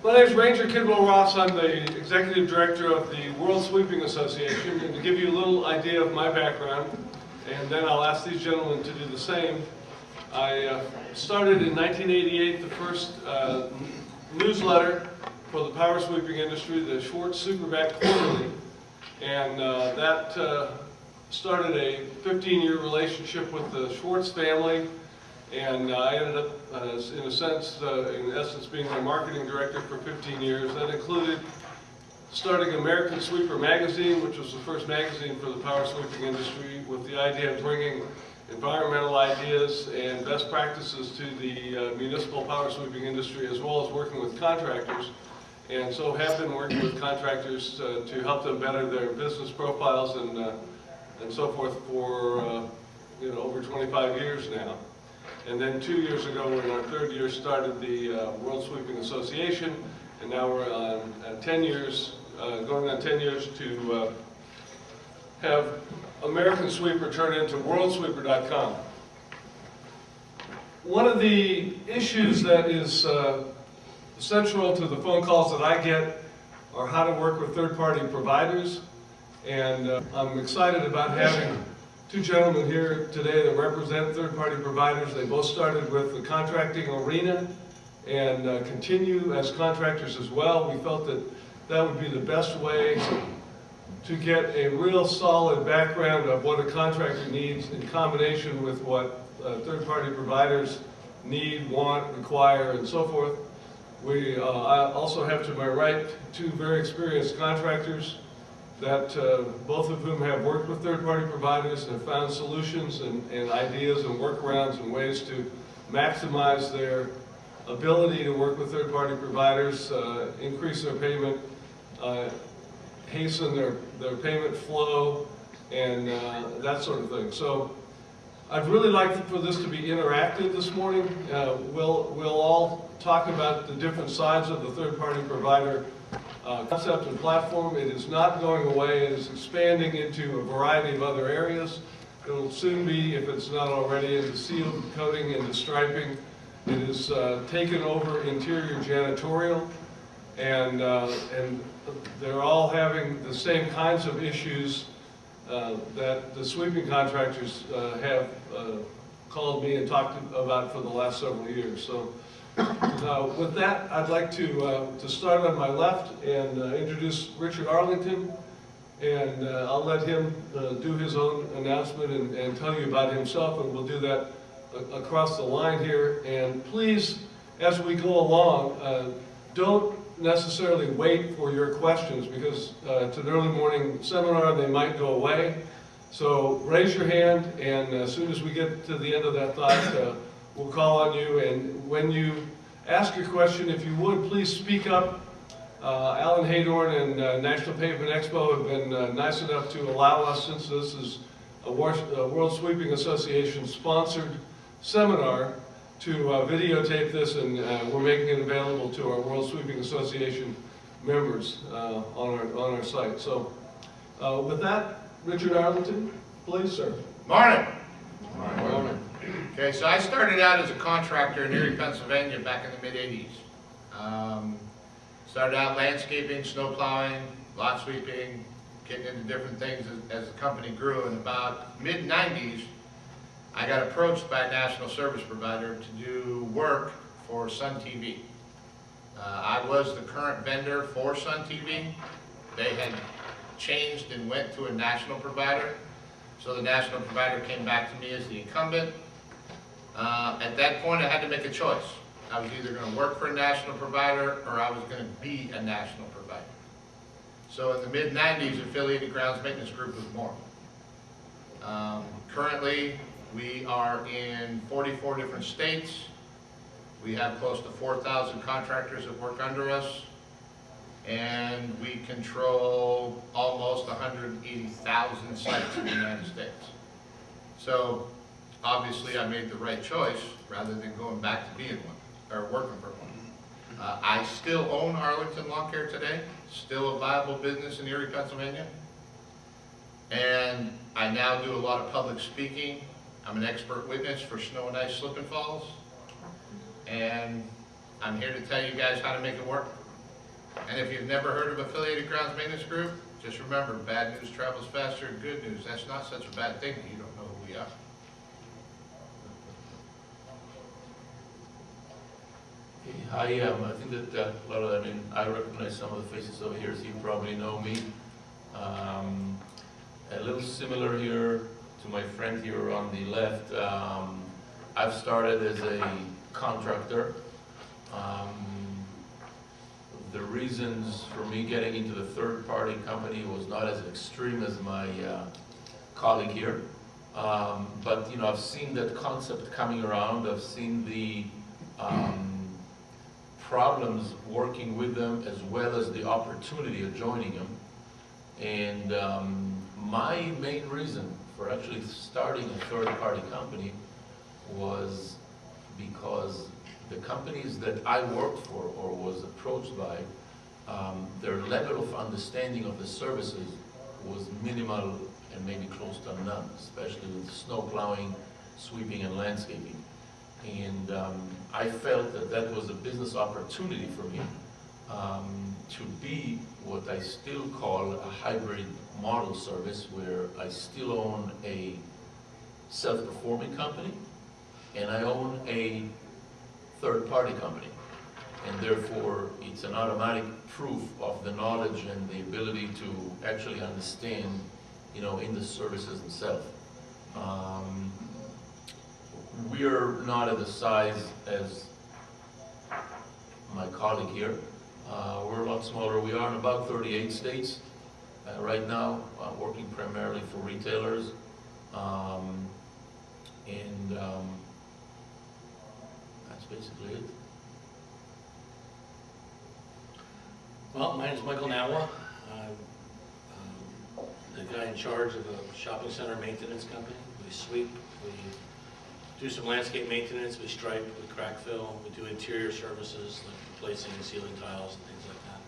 My name is Ranger Kidwell-Ross. I'm the Executive Director of the World Sweeping Association. And to give you a little idea of my background, and then I'll ask these gentlemen to do the same, I started in 1988 the first newsletter for the power sweeping industry, the Schwartz Supervac Quarterly, and that started a 15-year relationship with the Schwartz family, and I ended up, in essence, being their marketing director for 15 years. That included starting American Sweeper magazine, which was the first magazine for the power sweeping industry, with the idea of bringing environmental ideas and best practices to the municipal power sweeping industry, as well as working with contractors. And so have been working with contractors to help them better their business profiles and so forth for over 25 years now. And then 2 years ago, in our third year, started the World Sweeping Association, and now we're on 10 years, going on 10 years to have American Sweeper turn into worldsweeper.com. One of the issues that is central to the phone calls that I get are how to work with third-party providers, and I'm excited about having two gentlemen here today that represent third-party providers. They both started with the contracting arena and continue as contractors as well. We felt that that would be the best way to get a real solid background of what a contractor needs in combination with what third-party providers need, want, require, and so forth. I also have to my right two very experienced contractors that both of whom have worked with third-party providers and have found solutions and ideas and workarounds and ways to maximize their ability to work with third-party providers, increase their payment, hasten their payment flow, and that sort of thing. So I'd really like for this to be interactive this morning. We'll all talk about the different sides of the third-party provider concept and platform. It is not going away. It is expanding into a variety of other areas. It will soon be, if it's not already, into sealed coating, into striping. It is taken over interior janitorial, and they're all having the same kinds of issues that the sweeping contractors have called me and talked about for the last several years. So with that, I'd like to start on my left and introduce Richard Arlington, and I'll let him do his own announcement and tell you about himself, and we'll do that across the line here. And please, as we go along, don't necessarily wait for your questions, because it's an early morning seminar, they might go away. So raise your hand, and as soon as we get to the end of that thought, we'll call on you. And when you ask your question, if you would, please speak up. Alan Haydorn and National Pavement Expo have been nice enough to allow us, since this is a World Sweeping Association sponsored seminar, to videotape this, and we're making it available to our World Sweeping Association members on our site. So with that, Richard Arlington, please, sir. Morning. Morning. Okay, so I started out as a contractor in Erie, Pennsylvania back in the mid-'80s. Started out landscaping, snow plowing, lot sweeping, getting into different things as the company grew. In about mid-'90s, I got approached by a national service provider to do work for Sun TV. I was the current vendor for Sun TV. They had changed and went to a national provider. So the national provider came back to me as the incumbent. At that point, I had to make a choice. I was either going to work for a national provider or I was going to be a national provider. So in the mid-'90s, Affiliated Grounds Maintenance Group was born. Currently, we are in 44 different states. We have close to 4,000 contractors that work under us, and we control almost 180,000 sites in the United States. So obviously I made the right choice rather than going back to being one, or working for one. I still own Arlington Lawn Care today, still a viable business in Erie, Pennsylvania. And I now do a lot of public speaking. I'm an expert witness for snow and ice slip and falls. And I'm here to tell you guys how to make it work. And if you've never heard of Affiliated Grounds Maintenance Group, just remember, bad news travels faster than good news. That's not such a bad thing that you don't know who we are. I think that a lot of, I recognize some of the faces over here, so you probably know me. A little similar here to my friend here on the left. I've started as a contractor. The reasons for me getting into the third-party company was not as extreme as my colleague here. But I've seen that concept coming around. I've seen the problems working with them as well as the opportunity of joining them. And my main reason for actually starting a third-party company was because the companies that I worked for or was approached by, their level of understanding of the services was minimal and maybe close to none, especially with snow plowing, sweeping, and landscaping. And I felt that that was a business opportunity for me to be what I still call a hybrid model service, where I still own a self-performing company and I own a third-party company. And therefore, it's an automatic proof of the knowledge and the ability to actually understand, in the services themselves. We're not at the size as my colleague here. We're a lot smaller. We are in about 38 states right now, working primarily for retailers. That's basically it. Well, my name is Michael Nawa. I'm the guy in charge of a shopping center maintenance company. We sweep, we do some landscape maintenance, we stripe, we crack fill, we do interior services like replacing ceiling tiles and things like that.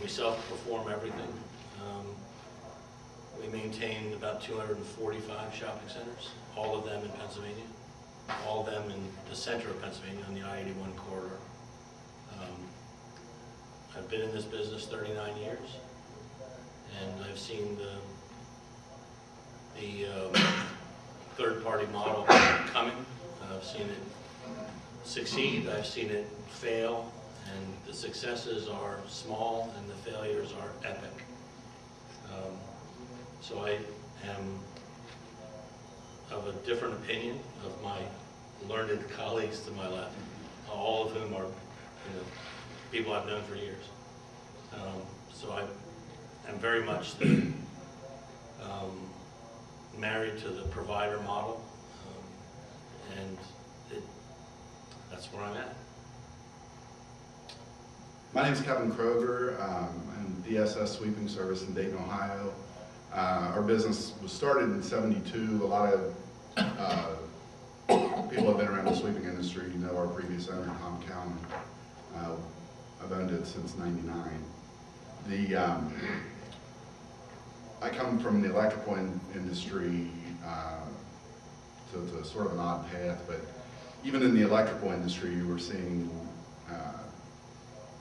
We self-perform everything. We maintain about 245 shopping centers, all of them in Pennsylvania, all of them in the center of Pennsylvania on the I-81 corridor. I've been in this business 39 years, and I've seen the third-party model coming. I've seen it succeed, I've seen it fail, and the successes are small and the failures are epic. So I am of a different opinion of my learned colleagues to my left, all of whom are people I've known for years. So I am very much married to the provider model, and that's where I'm at. My name is Kevin Kroeger. I'm DSS Sweeping Service in Dayton, Ohio. Our business was started in '72. A lot of people have been around the sweeping industry. You know our previous owner, Tom Cowan. I've owned it since '99. I come from the electrical industry, so it's a sort of an odd path, but even in the electrical industry, you were seeing,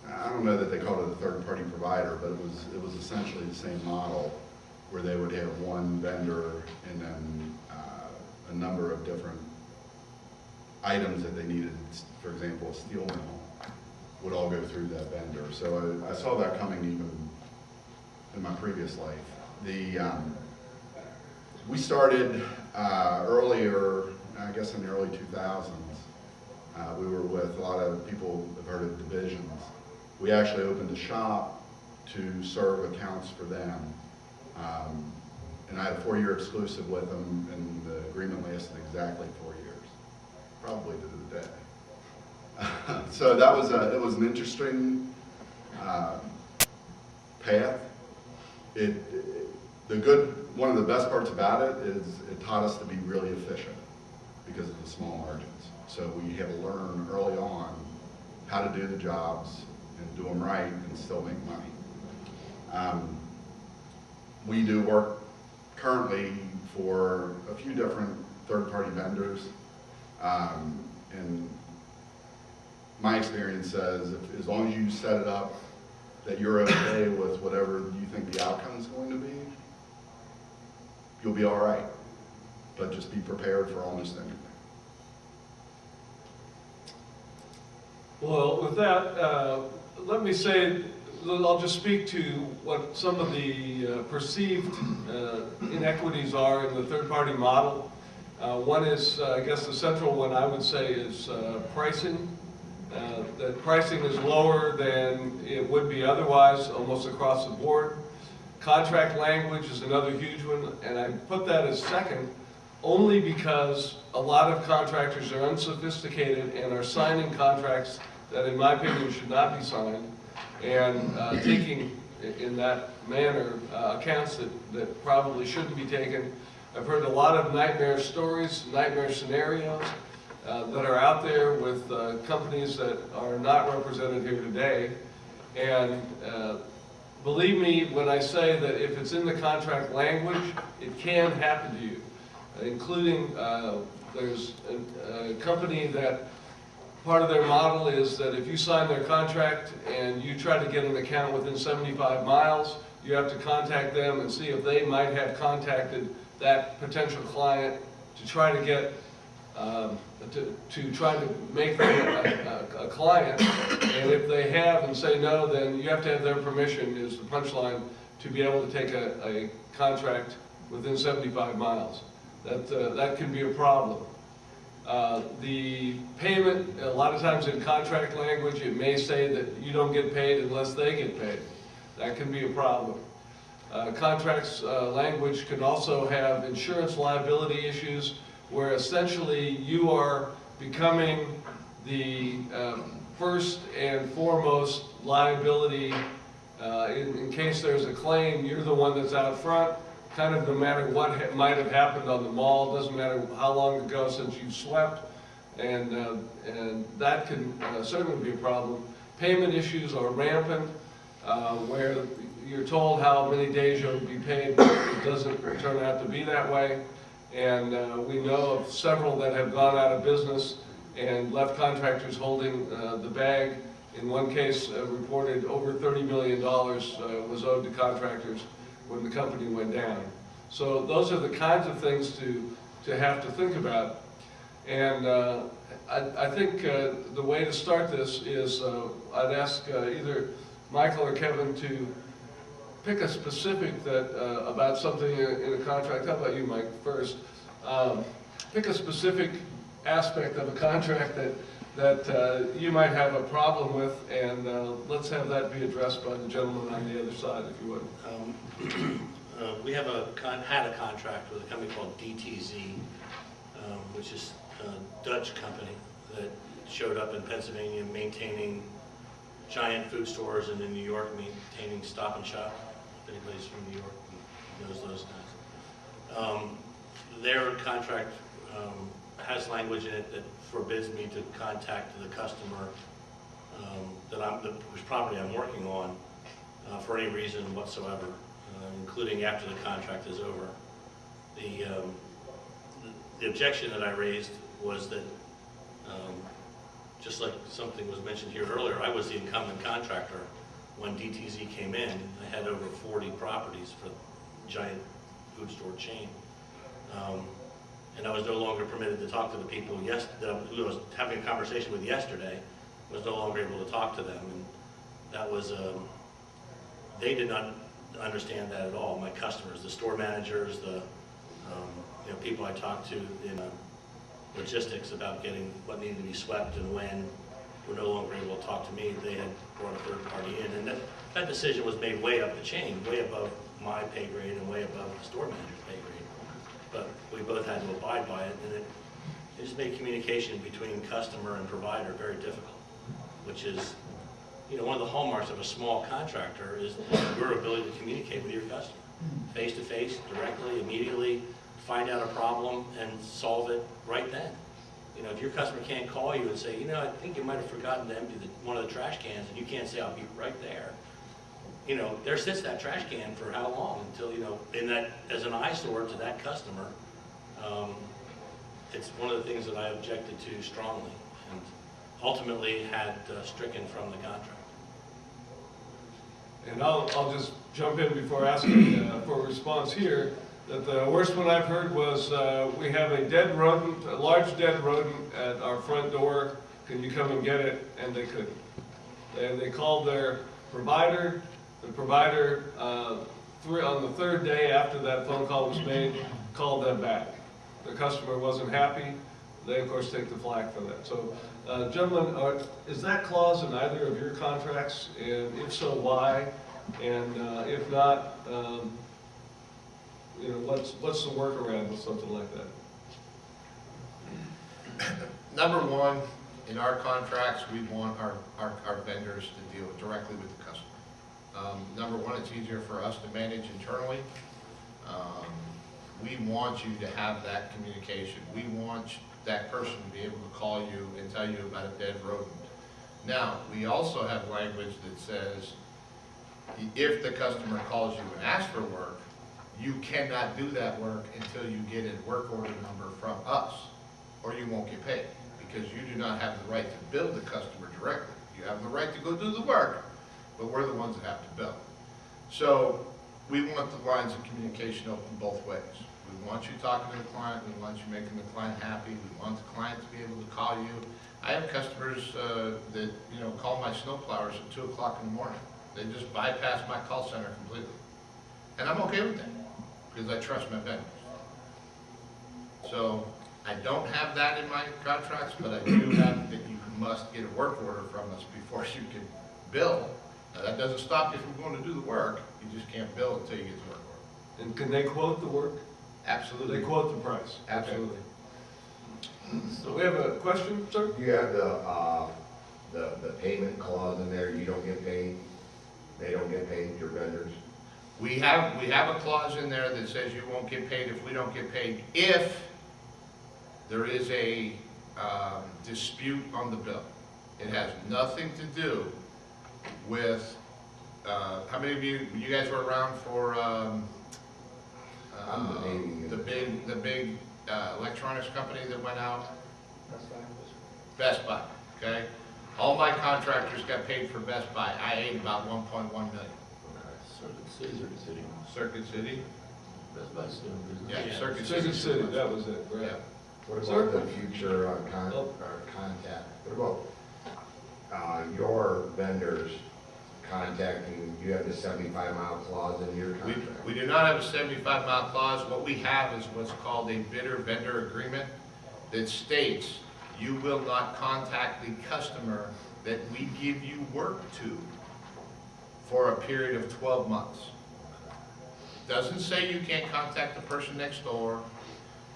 I don't know that they called it a third-party provider, but it was essentially the same model, where they would have one vendor and then a number of different items that they needed. For example, a steel mill would all go through that vendor. So I saw that coming even in my previous life. We started earlier, I guess in the early 2000s. We were with a lot of people have heard of Divisions. We actually opened a shop to serve accounts for them. And I had a 4-year exclusive with them, and the agreement lasted exactly 4 years, probably to the day. So that was it was an interesting path. One of the best parts about it is it taught us to be really efficient because of the small margins. So we had to learn early on how to do the jobs and do them right and still make money. We do work currently for a few different third-party vendors, and my experience says as long as you set it up that you're okay with whatever you think the outcome is going to be, you'll be all right. But just be prepared for almost anything. Well, with that, let me say, I'll just speak to what some of the perceived inequities are in the third-party model. One is, I guess the central one I would say is pricing. That pricing is lower than it would be otherwise, almost across the board. Contract language is another huge one, and I put that as second only because a lot of contractors are unsophisticated and are signing contracts that, in my opinion, should not be signed, and taking in that manner accounts that probably shouldn't be taken. I've heard a lot of nightmare stories, nightmare scenarios that are out there with companies that are not represented here today. And believe me when I say that if it's in the contract language, it can happen to you, including there's a company that part of their model is that if you sign their contract and you try to get an account within 75 miles, you have to contact them and see if they might have contacted that potential client to try to get, to try to make them a client. And if they have and say no, then you have to have their permission, is the punchline, to be able to take a contract within 75 miles. That can be a problem. The payment, a lot of times in contract language, it may say that you don't get paid unless they get paid. That can be a problem. Contracts language can also have insurance liability issues where essentially you are becoming the first and foremost liability. In case there's a claim, you're the one that's out front, kind of no matter what might have happened on the mall, doesn't matter how long ago since you swept, and that can certainly be a problem. Payment issues are rampant, where you're told how many days you'll be paid, but it doesn't turn out to be that way. And we know of several that have gone out of business and left contractors holding the bag. In one case, reported over $30 million was owed to contractors when the company went down. So those are the kinds of things to have to think about. And I think the way to start this is I'd ask either Michael or Kevin to pick a specific that about something in a contract. How about you, Mike, first? Pick a specific aspect of a contract that you might have a problem with, and let's have that be addressed by the gentleman on the other side, if you would. We have had a contract with a company called DTZ, which is a Dutch company that showed up in Pennsylvania maintaining giant food stores, and in New York maintaining Stop and Shop. If anybody's from New York knows those guys. Their contract has language in it that forbids me to contact the customer whose property I'm working on for any reason whatsoever, including after the contract is over. The objection that I raised was that, just like something was mentioned here earlier, I was the incumbent contractor when DTZ came in. I had over 40 properties for a giant food store chain. And I was no longer permitted to talk to the people who I was having a conversation with yesterday. I was no longer able to talk to them, and that was, they did not understand that at all. My customers, the store managers, the people I talked to in logistics about getting what needed to be swept and when, were no longer able to talk to me. They had brought a third party in, and that decision was made way up the chain, way above my pay grade and way above the store manager's pay grade. But we both had to abide by it, and it just made communication between customer and provider very difficult, which is, one of the hallmarks of a small contractor is your ability to communicate with your customer, face-to-face, directly, immediately, find out a problem and solve it right then. If your customer can't call you and say, I think you might have forgotten to empty one of the trash cans, and you can't say, I'll be right there. There sits that trash can for how long until, in that, as an eyesore to that customer, it's one of the things that I objected to strongly and ultimately had stricken from the contract. And I'll just jump in before asking for a response here, that the worst one I've heard was, we have a dead rodent, a large dead rodent at our front door, can you come and get it? And they couldn't. And they called their provider, the provider, on the third day after that phone call was made, called them back. The customer wasn't happy, they of course take the flak for that. So, gentlemen, is that clause in either of your contracts, and if so, why? And if not, you know, what's the workaround with something like that? Number one, in our contracts, we want our vendors to deal directly with the customer. Number one, it's easier for us to manage internally. We want you to have that communication. We want that person to be able to call you and tell you about a dead rodent. Now, we also have language that says, if the customer calls you and asks for work, you cannot do that work until you get a work order number from us, or you won't get paid, because you do not have the right to bill the customer directly. You have the right to go do the work, but we're the ones that have to bill. So we want the lines of communication open both ways. We want you talking to the client, we want you making the client happy, we want the client to be able to call you. I have customers that, you know, call my snow plowers at 2 o'clock in the morning. They just bypass my call center completely. And I'm okay with that, because I trust my vendors. So I don't have that in my contracts, but I do have that you must get a work order from us before you can bill. Now, that doesn't stop you from going to do the work, you just can't bill until you get the work order. And can they quote the work? Absolutely. They quote the price? Absolutely. So we have a question, sir? You have the payment clause in there, you don't get paid, they don't get paid, your vendors? We have a clause in there that says you won't get paid if we don't get paid, if there is a dispute on the bill. It has nothing to do with, how many of you guys were around for I'm the Navy. the big electronics company that went out? Best Buy, okay? All my contractors got paid for Best Buy. I ate about 1.1 million. Circuit City. Circuit City? Best Buy still in business. Yeah, Yeah. Circuit Circuit City. City, that was it, right? Yeah. What Sir? about the future contact? What about your vendors contacting, you have the 75-mile clause in your contract? We do not have a 75-mile clause. What we have is what's called a bidder vendor agreement that states you will not contact the customer that we give you work to for a period of 12 months. Doesn't say you can't contact the person next door.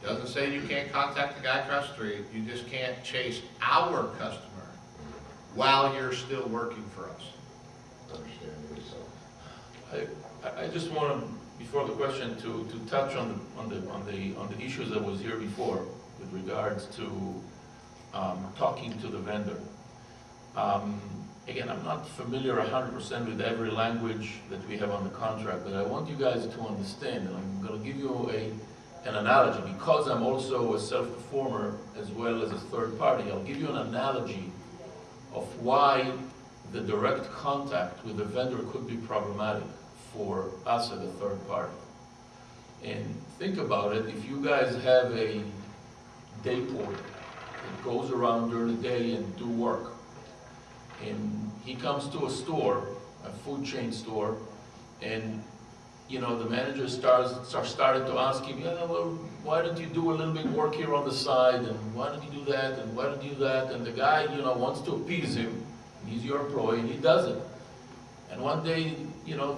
Doesn't say you can't contact the guy across the street. You just can't chase our customer while you're still working for us. Understandably so. I just want to, before the question, to touch on the issues that was here before with regards to talking to the vendor. Again, I'm not familiar 100% with every language that we have on the contract, but I want you guys to understand, and I'm going to give you an analogy, because I'm also a self-performer as well as a third party. I'll give you an analogy of why the direct contact with the vendor could be problematic for us as a third party. And think about it, if you guys have a day porter that goes around during the day and do work, and he comes to a store, a food chain store, and you know, the manager started to ask him, yeah, well, why don't you do a little bit work here on the side, and why don't you do that, and why don't you do that, and the guy, you know, wants to appease him, he's your employee, and he does it. And one day, you know,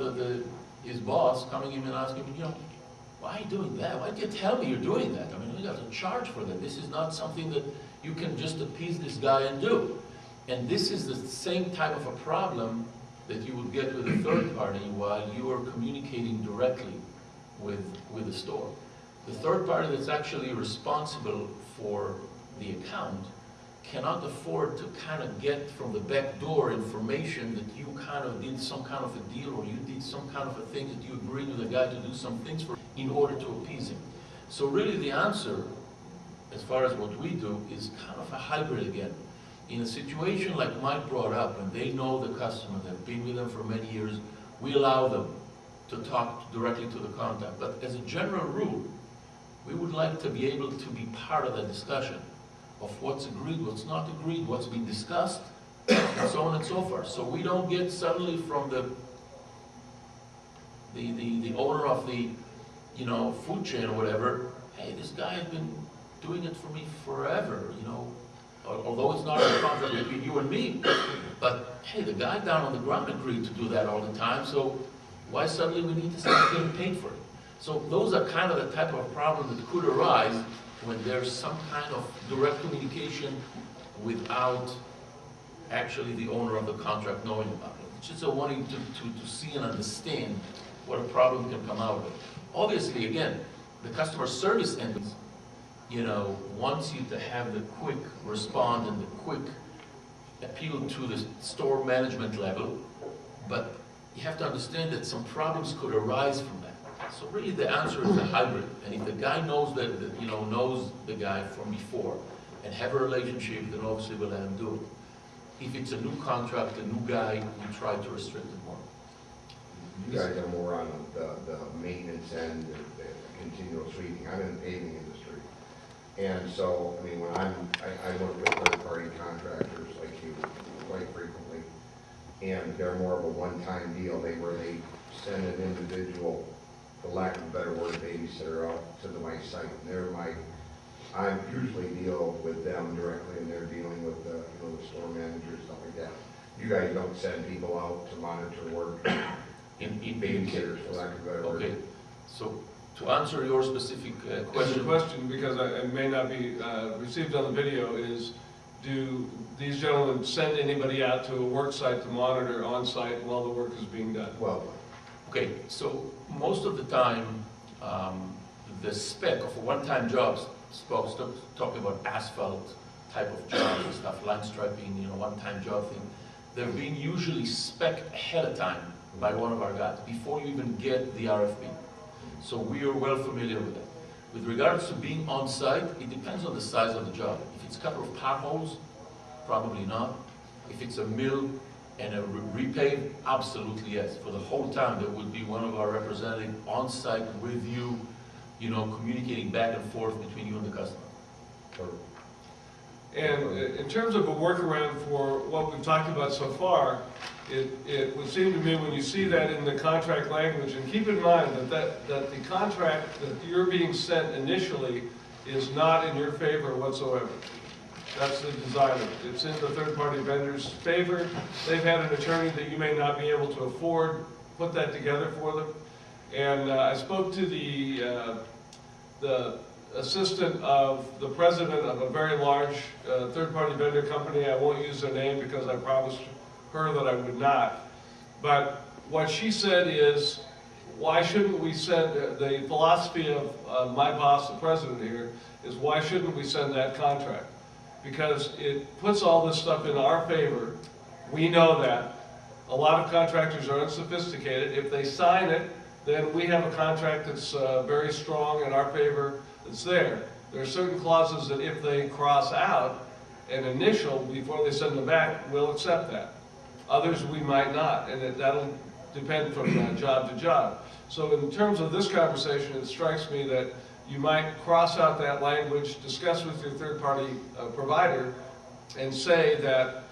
his boss coming in and asking him, you know, why are you doing that? Why didn't you tell me you're doing that? I mean, you got to charge for that. This is not something that you can just appease this guy and do. And this is the same type of a problem that you would get with a third party while you are communicating directly with the store. The third party that's actually responsible for the account cannot afford to kind of get from the back door information that you kind of did some kind of a deal, or you did some kind of a thing that you agreed with a guy to do some things for in order to appease him. So really the answer, as far as what we do, is kind of a hybrid again. In a situation like Mike brought up, and they know the customer, they've been with them for many years, we allow them to talk directly to the contact. But as a general rule, we would like to be able to be part of that discussion of what's agreed, what's not agreed, what's been discussed, and so on and so forth. So we don't get suddenly from the owner of the, you know, food chain or whatever, hey, this guy has been doing it for me forever, you know, although it's not a contract between you and me, but hey, the guy down on the ground agreed to do that all the time, so why suddenly we need to start getting paid for it? So those are kind of the type of problem that could arise when there's some kind of direct communication without actually the owner of the contract knowing about it. It's just a wanting to see and understand what a problem can come out of it. Obviously, again, the customer service end, you know, wants you to have the quick respond and the quick appeal to the store management level, but you have to understand that some problems could arise from that. So really the answer is a hybrid. And if the guy knows that, you know, knows the guy from before and have a relationship, then obviously we'll let him do it. If it's a new contract, a new guy, we try to restrict it more. You guys are more on the maintenance end, the continual sweeping. I'm in the paving industry. And so, I mean, when I work with third-party contractors like you quite frequently, and they're more of a one-time deal, where they send an individual, for lack of a better word, babysitter out to my site. And I usually deal with them directly, and they're dealing with the, you know, the store manager, stuff like that. You guys don't send people out to monitor work, In babysitters, for lack of a better word. Okay, so to answer your specific The question. question, because it may not be received on the video, is do these gentlemen send anybody out to a work site to monitor on site while the work is being done? Well, Okay, so most of the time, the spec of a one-time jobs, talking about asphalt type of jobs and stuff, line striping, you know, one-time job thing, they're being usually spec ahead of time by one of our guys before you even get the RFP. So we are well familiar with that. With regards to being on site, it depends on the size of the job. If it's a couple of potholes, probably not. If it's a mill and a repave, absolutely yes. For the whole time, there would be one of our representatives on site with you, you know, communicating back and forth between you and the customer. And in terms of a workaround for what we've talked about so far, it would seem to me when you see that in the contract language, and keep in mind that the contract that you're being sent initially is not in your favor whatsoever. That's the designer. It's in the third-party vendor's favor. They've had an attorney that you may not be able to afford, put that together for them. And I spoke to the assistant of the president of a very large third-party vendor company. I won't use their name because I promised her that I would not. But what she said is, why shouldn't we send, the philosophy of my boss, the president here, is why shouldn't we send that contract? Because it puts all this stuff in our favor. We know that. A lot of contractors are unsophisticated. If they sign it, then we have a contract that's very strong in our favor. It's there. There are certain clauses that if they cross out an initial before they send them back, we'll accept that. Others we might not, and that'll depend from job to job. So in terms of this conversation, it strikes me that you might cross out that language, discuss with your third-party provider, and say that,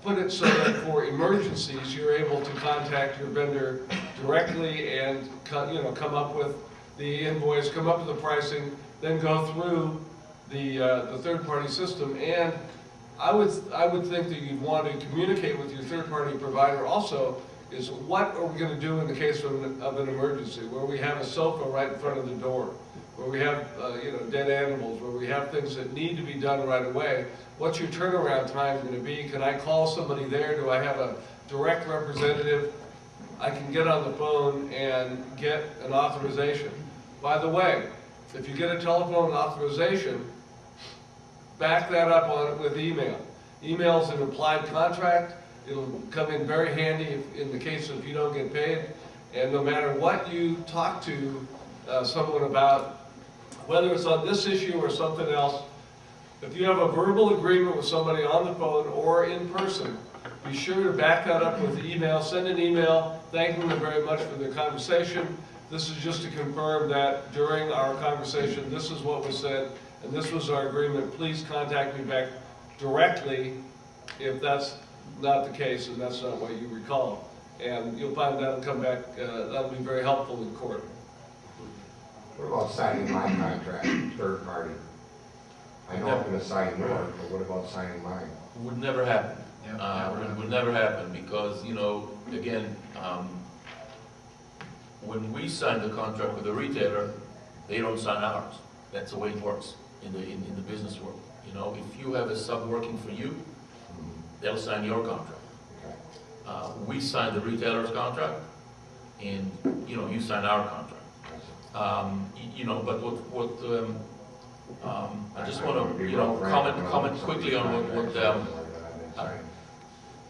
put it so that for emergencies, you're able to contact your vendor directly and come up with the invoice, come up with the pricing, then go through the third-party system. And I would think that you'd want to communicate with your third-party provider also is what are we going to do in the case of an emergency, where we have a sofa right in front of the door, where we have dead animals, where we have things that need to be done right away. What's your turnaround time going to be? Can I call somebody there? Do I have a direct representative? I can get on the phone and get an authorization. By the way, if you get a telephone authorization, back that up on it with email. Email's an implied contract. It'll come in very handy in the case of if you don't get paid. And no matter what you talk to someone about, whether it's on this issue or something else, if you have a verbal agreement with somebody on the phone or in person, be sure to back that up with email. Send an email thanking them very much for their conversation. This is just to confirm that during our conversation, this is what was said, and this was our agreement. Please contact me back directly if that's not the case and that's not what you recall. And you'll find that'll come back, that'll be very helpful in court. What about signing my contract, third party? I know I'm gonna sign yours, but what about signing mine? Would never happen. Yeah, Would never happen because, you know, again, when we sign the contract with the retailer, they don't sign ours. That's the way it works in the business world. You know, if you have a sub working for you, they'll sign your contract. Okay. We sign the retailer's contract, and, you know, you sign our contract. You know, but I just want to, you know, comment quickly on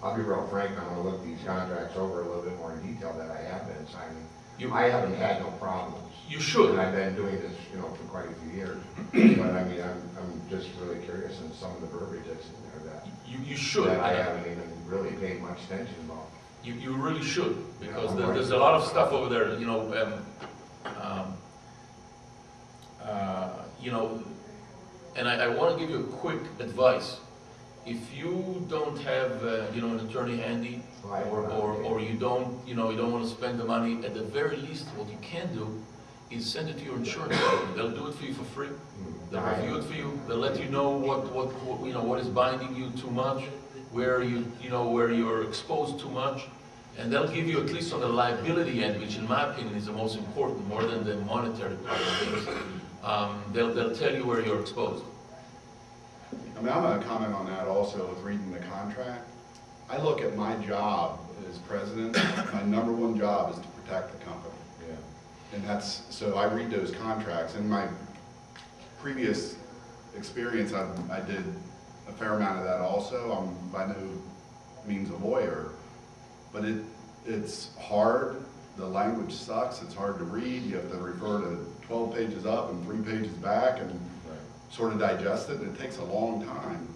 I'll be real frank, I'm gonna look these contracts over a little bit more in detail that I have been signing. You- I haven't had no problems. you should. And I've been doing this, you know, for quite a few years. But I mean, I'm just really curious in some of the verbiage that's in there that, You should. that I haven't even really paid much attention about. You really should, because Yeah, there's a lot of stuff over there, you know, you know, and I want to give you a quick advice. If you don't have, you know, an attorney handy, or you don't, you know, you don't want to spend the money, at the very least, what you can do is send it to your insurance company. They'll do it for you for free. They'll review it for you. They'll let you know what you know, what is binding you too much, where where you're exposed too much. And they'll give you, at least on the liability end, which in my opinion is the most important, more than the monetary part of things, they'll tell you where you're exposed. I mean, I'm gonna comment on that also with reading the contract. I look at my job as president, my number one job is to protect the company. Yeah. And that's, so I read those contracts. In my previous experience, I did a fair amount of that also. I'm by no means a lawyer, but it's hard. The language sucks, it's hard to read. You have to refer to 12 pages up and 3 pages back and sort of digest it, and it takes a long time,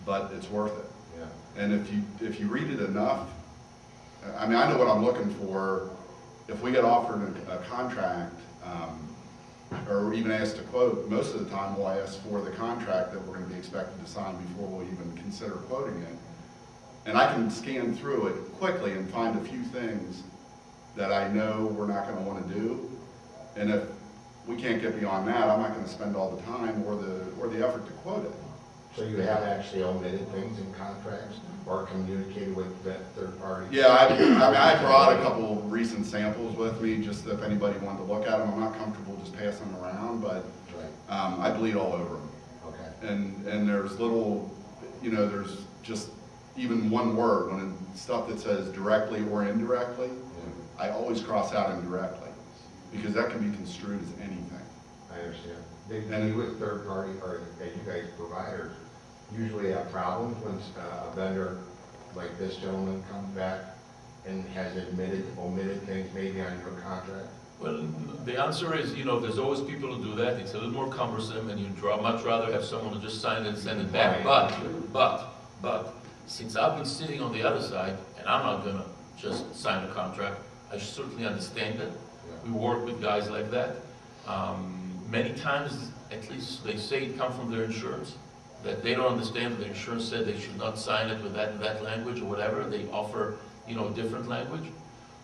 but it's worth it. Yeah. And if you read it enough, I mean, I know what I'm looking for. If we get offered a contract, or even asked to quote, most of the time we'll ask for the contract that we're going to be expected to sign before we'll even consider quoting it. And I can scan through it quickly and find a few things that I know we're not going to want to do. And if we can't get beyond that, I'm not going to spend all the time or the effort to quote it. So you have actually omitted things in contracts or communicated with that third party? Yeah, I mean, I brought a couple recent samples with me, just if anybody wanted to look at them. I'm not comfortable just passing them around, but Right. I bleed all over them. Okay. And there's little, you know, there's just even one word, when it's stuff that says directly or indirectly, Yeah. I always cross out indirectly, because that can be construed as anything. I understand. Do you with third party, or you guys providers, usually have problems when a vendor like this gentleman comes back and has omitted things maybe on your contract? Well, the answer is, you know, there's always people who do that. It's a little more cumbersome, and you'd much rather have someone who just sign it and send it back. But since I've been sitting on the other side, and I'm not gonna just sign a contract, I certainly understand it. We work with guys like that. Many times, at least they say it comes from their insurance, that they don't understand that the insurance said they should not sign it with that language or whatever. They offer, you know, different language.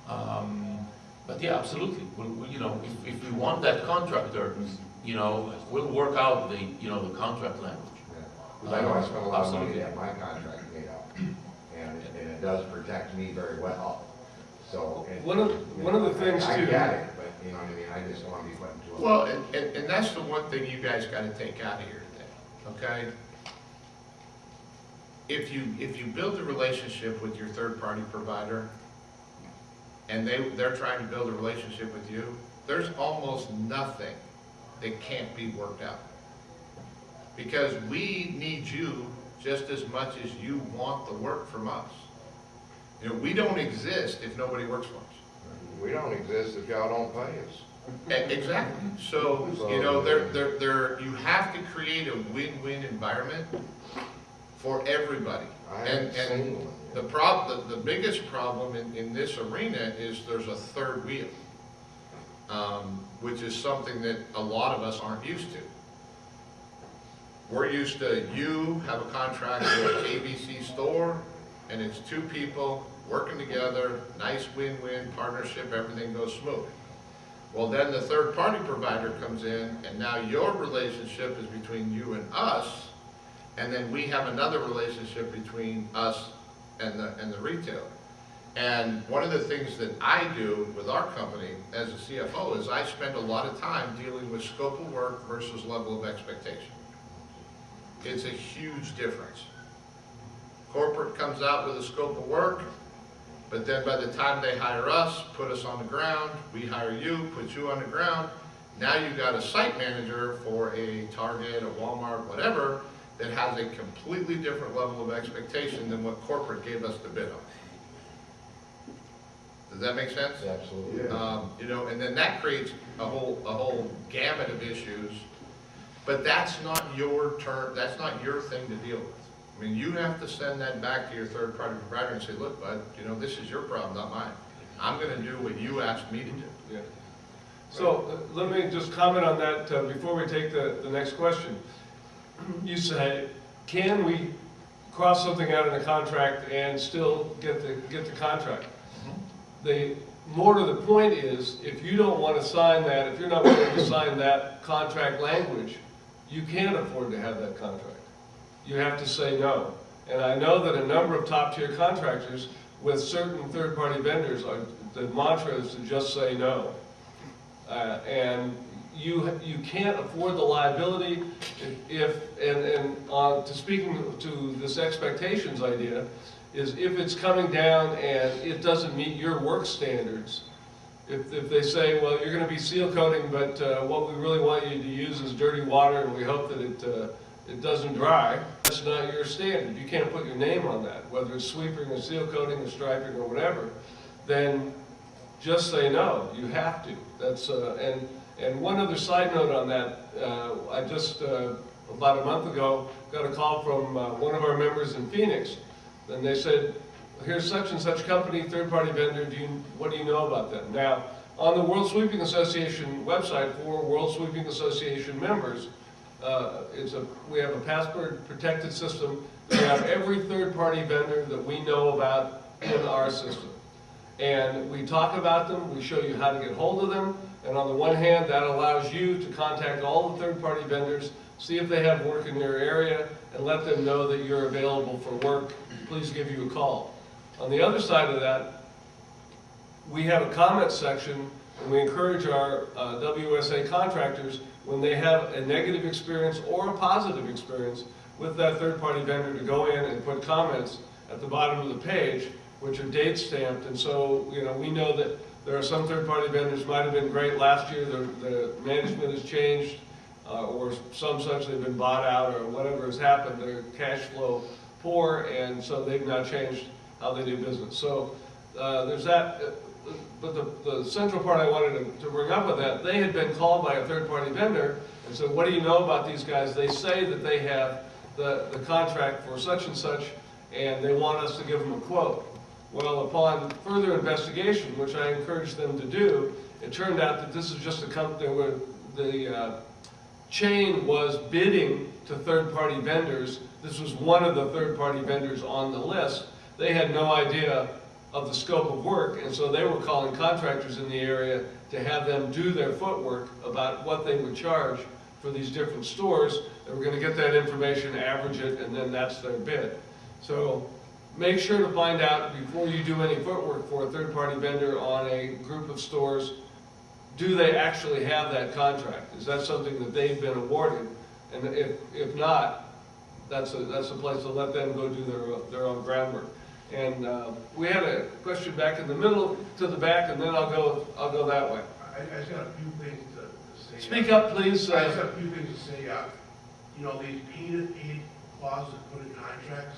But yeah, absolutely. You know, if we want that contractor, you know, we'll work out the, you know, the contract language. Because I know I spent a lot of money to Absolutely. have my contract made up, and it does protect me very well. So One of the things I too. get it, but you know what I mean. I just don't want to be put into a. Well, and that's the one thing you guys got to take out of here today, okay? If you build a relationship with your third-party provider, and they're trying to build a relationship with you, there's almost nothing that can't be worked out. Because we need you just as much as you want the work from us. You know, we don't exist if nobody works for us. We don't exist if y'all don't pay us. Exactly. So, you know, you have to create a win-win environment for everybody. I haven't And seen one yet. the biggest problem in this arena is there's a third wheel, which is something that a lot of us aren't used to. We're used to, you have a contract with ABC store, and it's two people working together, nice win-win partnership, everything goes smooth. Well, then the third-party provider comes in, and now your relationship is between you and us, and then we have another relationship between us and the retailer. And one of the things that I do with our company as a CFO is I spend a lot of time dealing with scope of work versus level of expectation. It's a huge difference. Corporate comes out with a scope of work, but then by the time they hire us, put us on the ground, we hire you, put you on the ground, now you've got a site manager for a Target, a Walmart, whatever, that has a completely different level of expectation than what corporate gave us the bid on. Does that make sense? Absolutely. You know, and then that creates a whole gamut of issues, but that's not your turn, that's not your thing to deal with. I mean, you have to send that back to your third-party provider and say, look, bud, you know, this is your problem, not mine. I'm gonna do what you asked me to do. Yeah. So let me just comment on that before we take the next question. You say, can we cross something out in a contract and still get the contract? The more to the point is, if you don't want to sign that, if you're not willing to sign that contract language, you can't afford to have that contract. You have to say no. And I know that a number of top-tier contractors with certain third-party vendors, the mantra is to just say no. And you can't afford the liability to speaking to this expectations idea, is if it's coming down and it doesn't meet your work standards, if they say, well, you're going to be seal coating, but what we really want you to use is dirty water and we hope that it doesn't dry, that's not your standard. You can't put your name on that, whether it's sweeping or seal coating or striping or whatever, then just say no, you have to. That's, and one other side note on that, I just, about a month ago, got a call from one of our members in Phoenix, and they said, here's such and such company, third-party vendor, what do you know about them? Now, on the World Sweeping Association website for World Sweeping Association members, we have a password-protected system. We have every third-party vendor that we know about in our system. And we talk about them, we show you how to get hold of them, and on the one hand, that allows you to contact all the third-party vendors, see if they have work in your area, and let them know that you're available for work. Please give you a call. On the other side of that, we have a comment section, and we encourage our WSA contractors, when they have a negative experience or a positive experience with that third-party vendor, to go in and put comments at the bottom of the page, which are date stamped. And so, you know, we know that there are some third-party vendors might have been great last year, the management has changed, or some such, they've been bought out or whatever has happened, their cash flow poor, and so they've now changed how they do business. So there's that, but the central part I wanted to bring up with that, they had been called by a third-party vendor and said, what do you know about these guys? They say that they have the contract for such and such, and they want us to give them a quote. Well, upon further investigation, which I encouraged them to do, it turned out that this is just a company where the chain was bidding to third-party vendors. This was one of the third-party vendors on the list. They had no idea of the scope of work, and so they were calling contractors in the area to have them do their footwork about what they would charge for these different stores. They were going to get that information, average it, and then that's their bid. So make sure to find out before you do any footwork for a third-party vendor on a group of stores, do they actually have that contract? Is that something that they've been awarded? And if not, that's a place to let them go do their own groundwork. And we had a question back in the middle to the back, and then I'll go that way. I just got a few things to say. Speak up, please. I just have a few things to say. You know, these paid clauses put in contracts.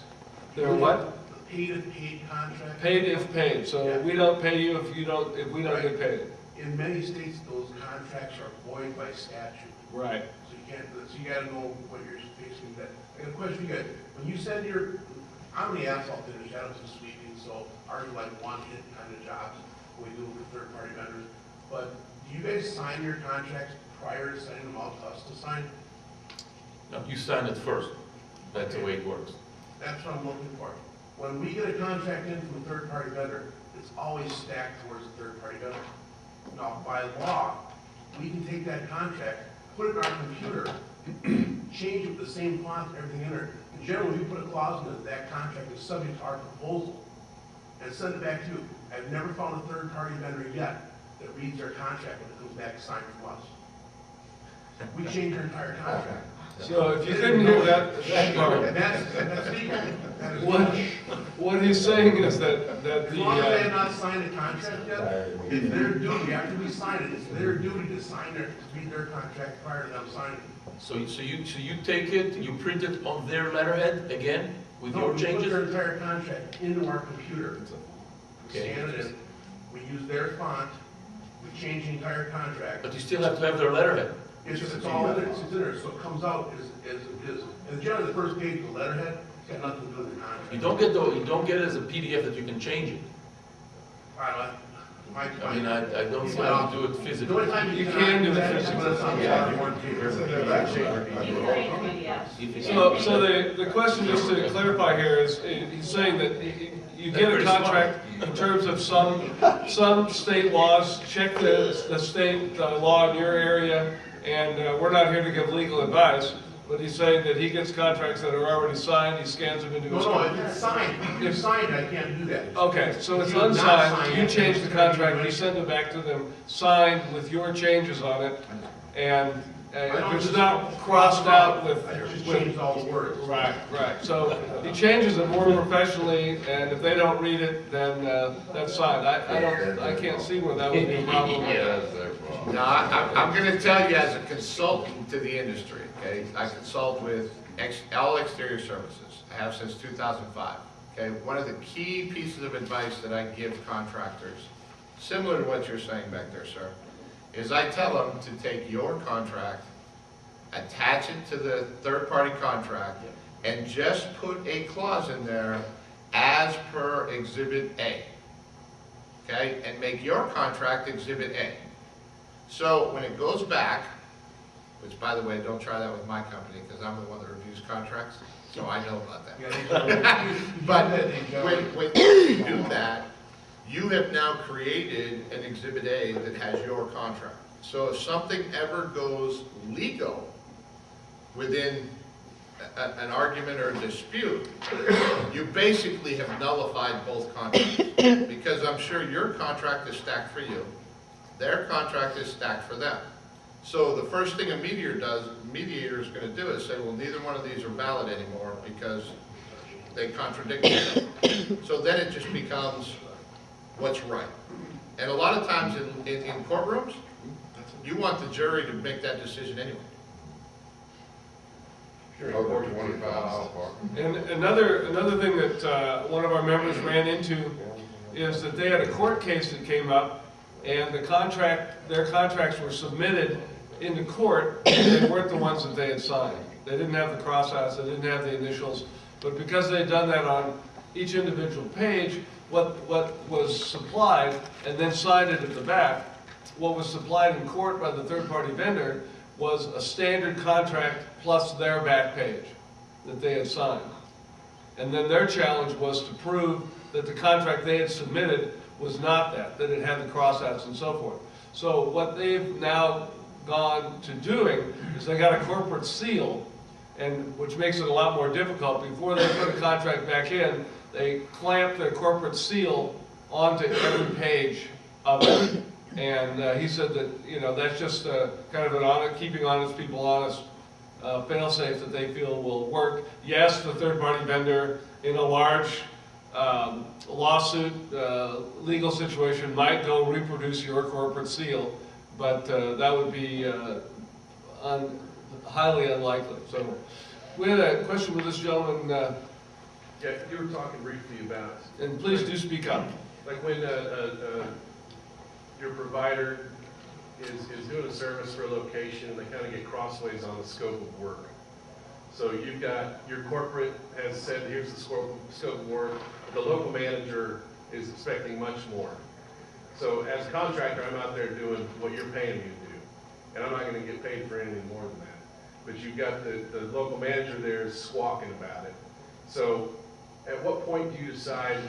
They're what? Paid contracts. Paid if paid. So Yeah. we don't pay you if we don't Right. get paid. In many states, those contracts are void by statute. Right. So you can't. So you got to know what you're facing. That. I got a question. You got when you said I'm the asphalt fitter, shadows and sweeping, so ours are like one-hit kind of jobs, we do with third-party vendors. But do you guys sign your contracts prior to sending them out to us to sign? No, you sign it first. That's the way it works. That's what I'm looking for. When we get a contract in from a third-party vendor, it's always stacked towards the third-party vendor. Now, by law, we can take that contract, put it in our computer, change it with the same font, everything in there. And generally, we put a clause in it that contract is subject to our proposal, and send it back to you. I've never found a third-party vendor yet that reads their contract when it comes back signed from us. We change our entire contract. So if you couldn't hear that part, That's legal. That is what, legal. what he's saying is that As long as they have not signed a contract yet, it's their duty, after we sign it, it's their duty to sign their, to read their contract prior to them signing. So you take it, you print it on their letterhead again with No, your we put changes? their entire contract into our computer. We Okay. scan it in, we use their font, we change the entire contract. But you still have to have their letterhead. It's all in there, it's in there, so it comes out as it is. And generally, the first page of the letterhead, it's got nothing to do with the contract. You don't get it as a PDF that you can change it. I mean, I don't see how you do it The only physically. time You can do it that is physically. when it's on the Yeah, side. you want to keep everything. If it's- So the question, just to clarify here, is he's saying that you get a contract in terms of some state laws, check the state law in your area, and we're not here to give legal advice, but he's saying that he gets contracts that are already signed, he scans them into his. No, if it's signed, if it's signed, I can't do that. Okay, so it's If you're not unsigned, signed, you it, change the it's contract, you continuation. send it back to them, signed with your changes on it, and it's not crossed out with. I just with- changed all the words. Right, right, so he changes it more professionally, and if they don't read it, then that's fine. I can't see where that would be a problem. That's their fault. Now, I'm gonna tell you as a consultant to the industry, okay? I consult with all exterior services. I have since 2005, okay? One of the key pieces of advice that I give contractors, similar to what you're saying back there, sir, is I tell them to take your contract, attach it to the third-party contract, and just put a clause in there as per Exhibit A, okay? And make your contract Exhibit A. So when it goes back, which by the way, don't try that with my company, because I'm the one that reviews contracts, so I know about that. But when you do that, you have now created an Exhibit A that has your contract. So if something ever goes legal within an argument or a dispute, you basically have nullified both contracts. Because I'm sure your contract is stacked for you, their contract is stacked for them. So the first thing a mediator is gonna do is say, well, neither one of these are valid anymore because they contradict each other. So then it just becomes what's right. And a lot of times in courtrooms, you want the jury to make that decision anyway. Over 25 miles apart. And another thing that one of our members ran into is that they had a court case that came up, and their contracts were submitted into court, and they weren't the ones that they had signed. They didn't have the crossouts, they didn't have the initials, but because they had done that on each individual page, what was supplied, and then signed it at the back, what was supplied in court by the third-party vendor was a standard contract plus their back page that they had signed. And then their challenge was to prove that the contract they had submitted was not that it had the crossouts and so forth. So what they've now gone to doing is they got a corporate seal, and which makes it a lot more difficult. Before they put a contract back in, they clamp their corporate seal onto every page of it. And he said that, that's just kind of an keeping honest people honest fail-safe that they feel will work. Yes, the third-party vendor in a large lawsuit, legal situation might go reproduce your corporate seal, but that would be highly unlikely. So we had a question with this gentleman, Yeah, you were talking briefly about, and please do speak up. like when your provider is doing a service for a location, and they kind of get crossways on the scope of work. So you've got, your corporate has said, here's the scope of work. The local manager is expecting much more. So as a contractor, I'm out there doing what you're paying me to do. And I'm not gonna get paid for anything more than that. But you've got the local manager there squawking about it. So at what point do you decide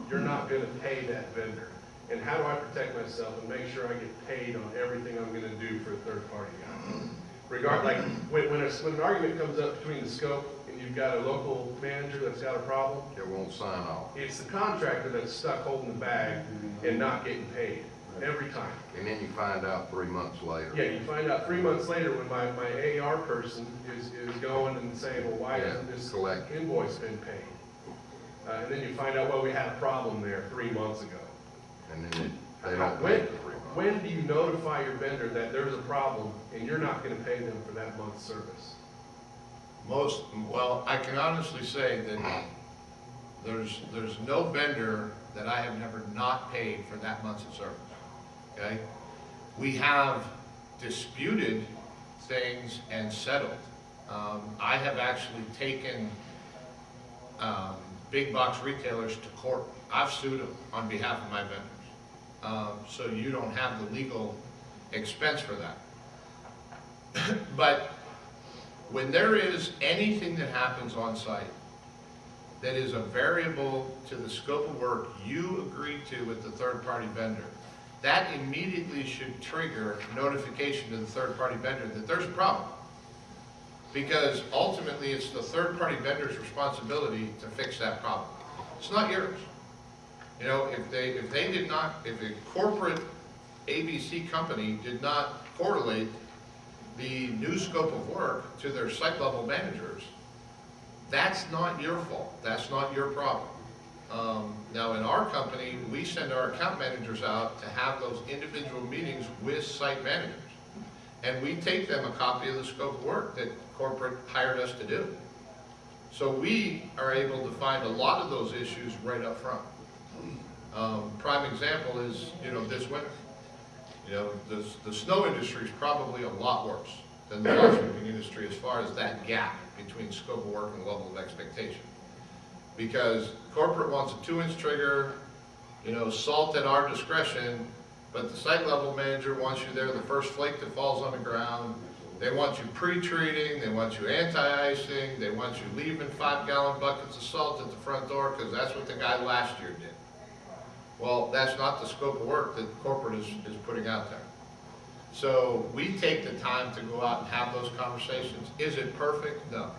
you're not gonna pay that vendor? And how do I protect myself and make sure I get paid on everything I'm gonna do for a third party guy? Like when an argument comes up between the scope and you've got a local manager that's got a problem, It won't sign off. it's the contractor that's stuck holding the bag and not getting paid every time. And then you find out 3 months later. Yeah, you find out 3 months later when my AR person is going and saying, well, why Yeah, hasn't this collect. invoice been paid? And then you find out, well, we had a problem there 3 months ago. And then they don't pay for 3 months. When do you notify your vendor that there's a problem and you're not gonna pay them for that month's service? Well, I can honestly say that there's no vendor that I have never not paid for that month's of service, okay? We have disputed things and settled. I have actually taken big box retailers to court. I've sued them on behalf of my vendors. So you don't have the legal expense for that. But when there is anything that happens on site that is a variable to the scope of work you agreed to with the third-party vendor, that immediately should trigger notification to the third-party vendor that there's a problem. Because ultimately, it's the third-party vendor's responsibility to fix that problem. It's not yours. You know, if a corporate ABC company did not correlate the new scope of work to their site level managers, that's not your fault. That's not your problem. Now in our company, we send our account managers out to have those individual meetings with site managers. And we take them a copy of the scope of work that corporate hired us to do. So we are able to find a lot of those issues right up front. Prime example is, this winter. The snow industry is probably a lot worse than the lawn sweeping industry as far as that gap between scope of work and level of expectation. Because corporate wants a 2-inch trigger, salt at our discretion, but the site level manager wants you there the first flake that falls on the ground. They want you pre-treating, they want you anti-icing, they want you leaving 5-gallon buckets of salt at the front door because that's what the guy last year did. Well, that's not the scope of work that corporate is putting out there. So we take the time to go out and have those conversations. Is it perfect? No.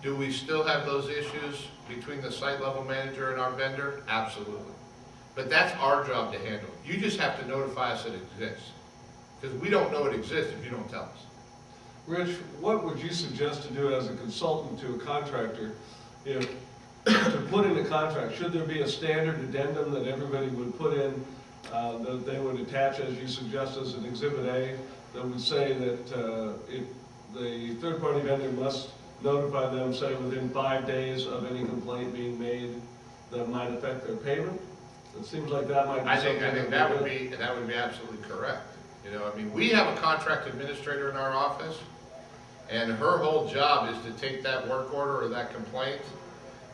Do we still have those issues between the site level manager and our vendor? Absolutely. But that's our job to handle. You just have to notify us that it exists. Because we don't know it exists if you don't tell us. Rich, what would you suggest to do as a consultant to a contractor if to put in a contract? Should there be a standard addendum that everybody would put in, that they would attach, as you suggest, as an Exhibit A, that would say that if the third-party vendor must notify them, say, within 5 days of any complaint being made that might affect their payment? It seems like that might be I think something that would be absolutely correct. We have a contract administrator in our office, and her whole job is to take that work order or that complaint.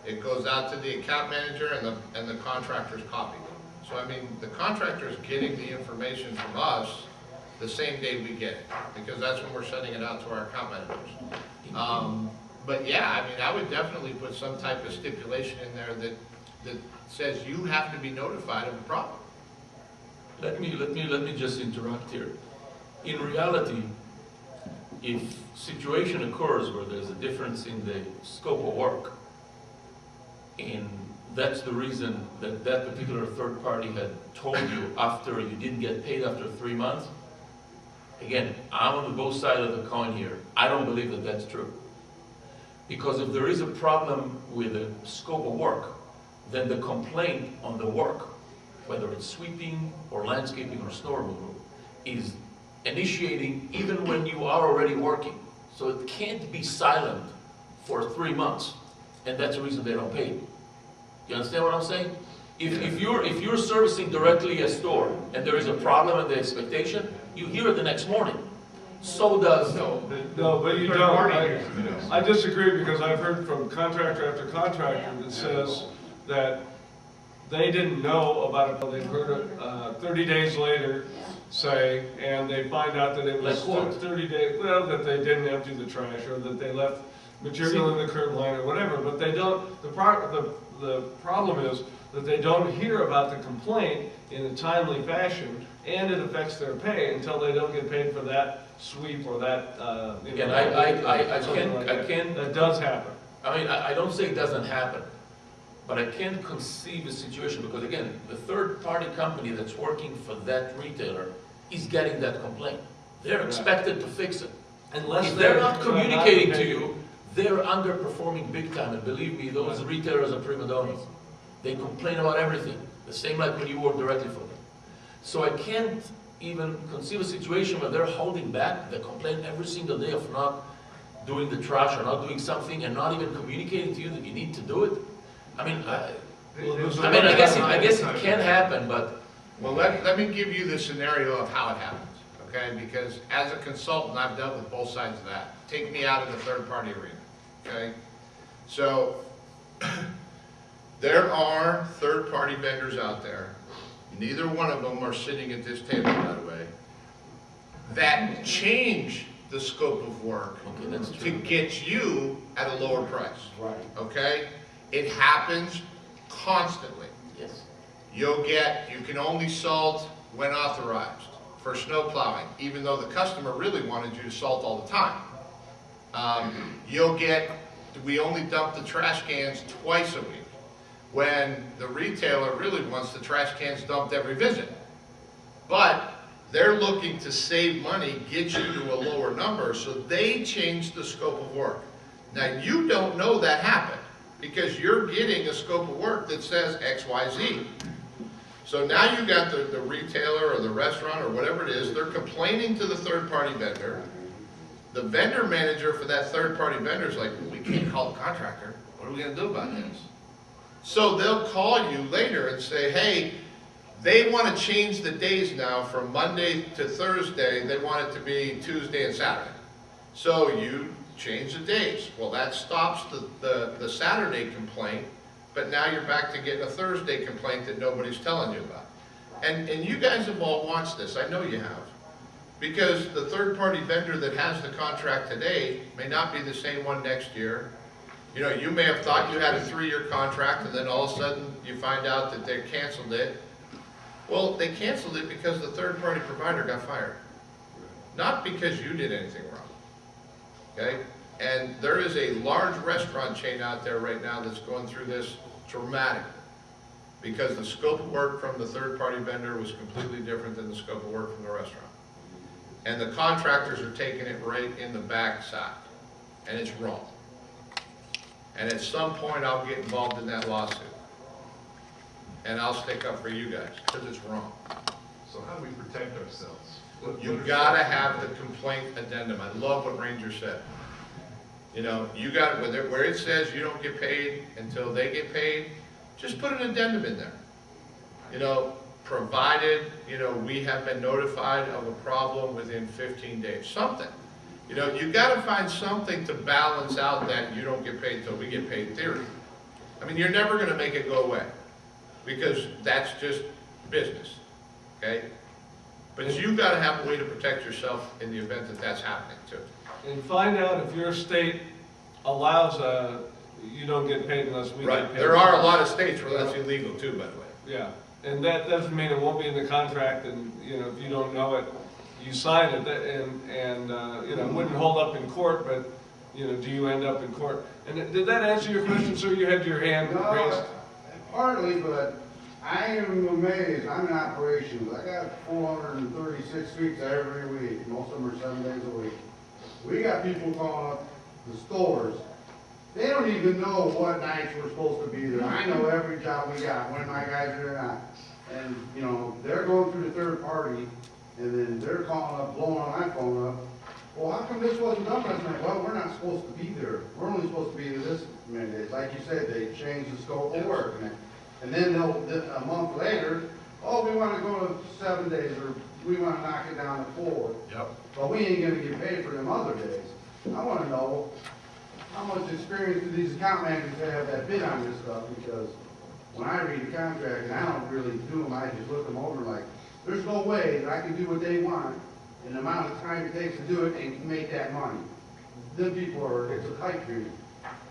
It goes out to the account manager and the contractor's copy. So the contractor is getting the information from us the same day we get it, because that's when we're sending it out to our account managers. But yeah, I would definitely put some type of stipulation in there that says you have to be notified of the problem. Let me just interrupt here. In reality, if situation occurs where there's a difference in the scope of work, and that's the reason that that particular third party had told you after you didn't get paid after 3 months, again, I'm on both sides of the coin here. I don't believe that that's true. Because if there is a problem with the scope of work, then the complaint on the work, whether it's sweeping or landscaping or snow removal, is initiating even when you are already working. So it can't be silent for 3 months, and that's the reason they don't pay you. You understand what I'm saying? If you're servicing directly a store and there is a problem in the expectation, you hear it the next morning. So does, No, No, but you third don't. party I- uses it. I disagree because I've heard from contractor after contractor that says that they didn't know about it, they've heard it 30 days later, say, and they find out that it was Like what? 30 days, well, that they didn't empty the trash or that they left material in the curb line or whatever, but they don't, the problem is that they don't hear about the complaint in a timely fashion, and it affects their pay until they don't get paid for that sweep or that, you again, know, I something like that. can't, That does happen. I mean, I don't say it doesn't happen, but I can't conceive a situation, because again, the third-party company that's working for that retailer is getting that complaint. They're Right. expected to fix it. Unless If they're not communicating to paid. you, they're underperforming big time, and believe me, those retailers are prima donnas. They complain about everything, the same like when you work directly for them. So I can't even conceive a situation where they're holding back, they complain every single day of not doing the trash or not doing something and not even communicating to you that you need to do it. I mean, I guess it can happen, but Well, let me give you the scenario of how it happens, okay? Because as a consultant, I've dealt with both sides of that. Take me out of the third-party arena, okay? So, there are third-party vendors out there, neither one of them are sitting at this table, by the way, that change the scope of work okay, that's to true. get you at a lower price, Right. okay? It happens constantly. Yes. You can only salt when authorized for snow plowing, even though the customer really wanted you to salt all the time. We only dump the trash cans twice a week, when the retailer really wants the trash cans dumped every visit. But they're looking to save money, get you to a lower number, so they change the scope of work. Now, you don't know that happened, because you're getting a scope of work that says X, Y, Z. So now you got the retailer or the restaurant or whatever it is, they're complaining to the third-party vendor. The vendor manager for that third-party vendor is like, we can't call the contractor. What are we gonna do about this? So they'll call you later and say, hey, they wanna change the days now from Monday to Thursday. They want it to be Tuesday and Saturday. So you change the days. Well, that stops the Saturday complaint, but now you're back to getting a Thursday complaint that nobody's telling you about. And you guys have all watched this, I know you have. Because the third-party vendor that has the contract today may not be the same one next year. You know, you may have thought you had a 3-year contract, and then all of a sudden you find out that they canceled it. Well, they canceled it because the third-party provider got fired. Not because you did anything wrong. Okay? And there is a large restaurant chain out there right now that's going through this dramatically, because the scope of work from the third-party vendor was completely different than the scope of work from the restaurant. And the contractors are taking it right in the backside, and it's wrong. And at some point, I'll get involved in that lawsuit. And I'll stick up for you guys, because it's wrong. So how do we protect ourselves? You gotta have the complaint addendum. I love what Ranger said. You know, you got, where it says you don't get paid until they get paid, just put an addendum in there. You know, provided, you know, we have been notified of a problem within 15 days, something. You know, you gotta find something to balance out that you don't get paid until we get paid theory. I mean, you're never gonna make it go away, because that's just business, okay? But you gotta have a way to protect yourself in the event that that's happening too. And find out if your state allows, you don't get paid unless we get paid. There are a lot of states where that's illegal too, by the way. Yeah, and that doesn't mean it won't be in the contract, and, you know, if you don't know it, you sign it, and you know, it wouldn't hold up in court, but, you know, do you end up in court? And did that answer your question, sir? You had your hand raised? Partly, but I am amazed. I'm in operations. I got 436 weeks every week. Most of them are 7 days a week. We got people calling up the stores. They don't even know what nights we're supposed to be there. I know every job we got, when my guys are there or not. And, you know, they're going through the third party, and then they're calling up, blowing my phone up. Well, how come this wasn't done last night? Well, we're not supposed to be there. We're only supposed to be there this many days. Like you said, they changed the scope of work. And then a month later, oh, we want to go to 7 days or we wanna knock it down to 4. Yep. But we ain't gonna get paid for them other days. I wanna know, how much experience do these account managers have that bid on this stuff? Because when I read the contract, and I don't really do them, I just look them over like, there's no way that I can do what they want in the amount of time it takes to do it and make that money. Them people are, it's a pipe dream.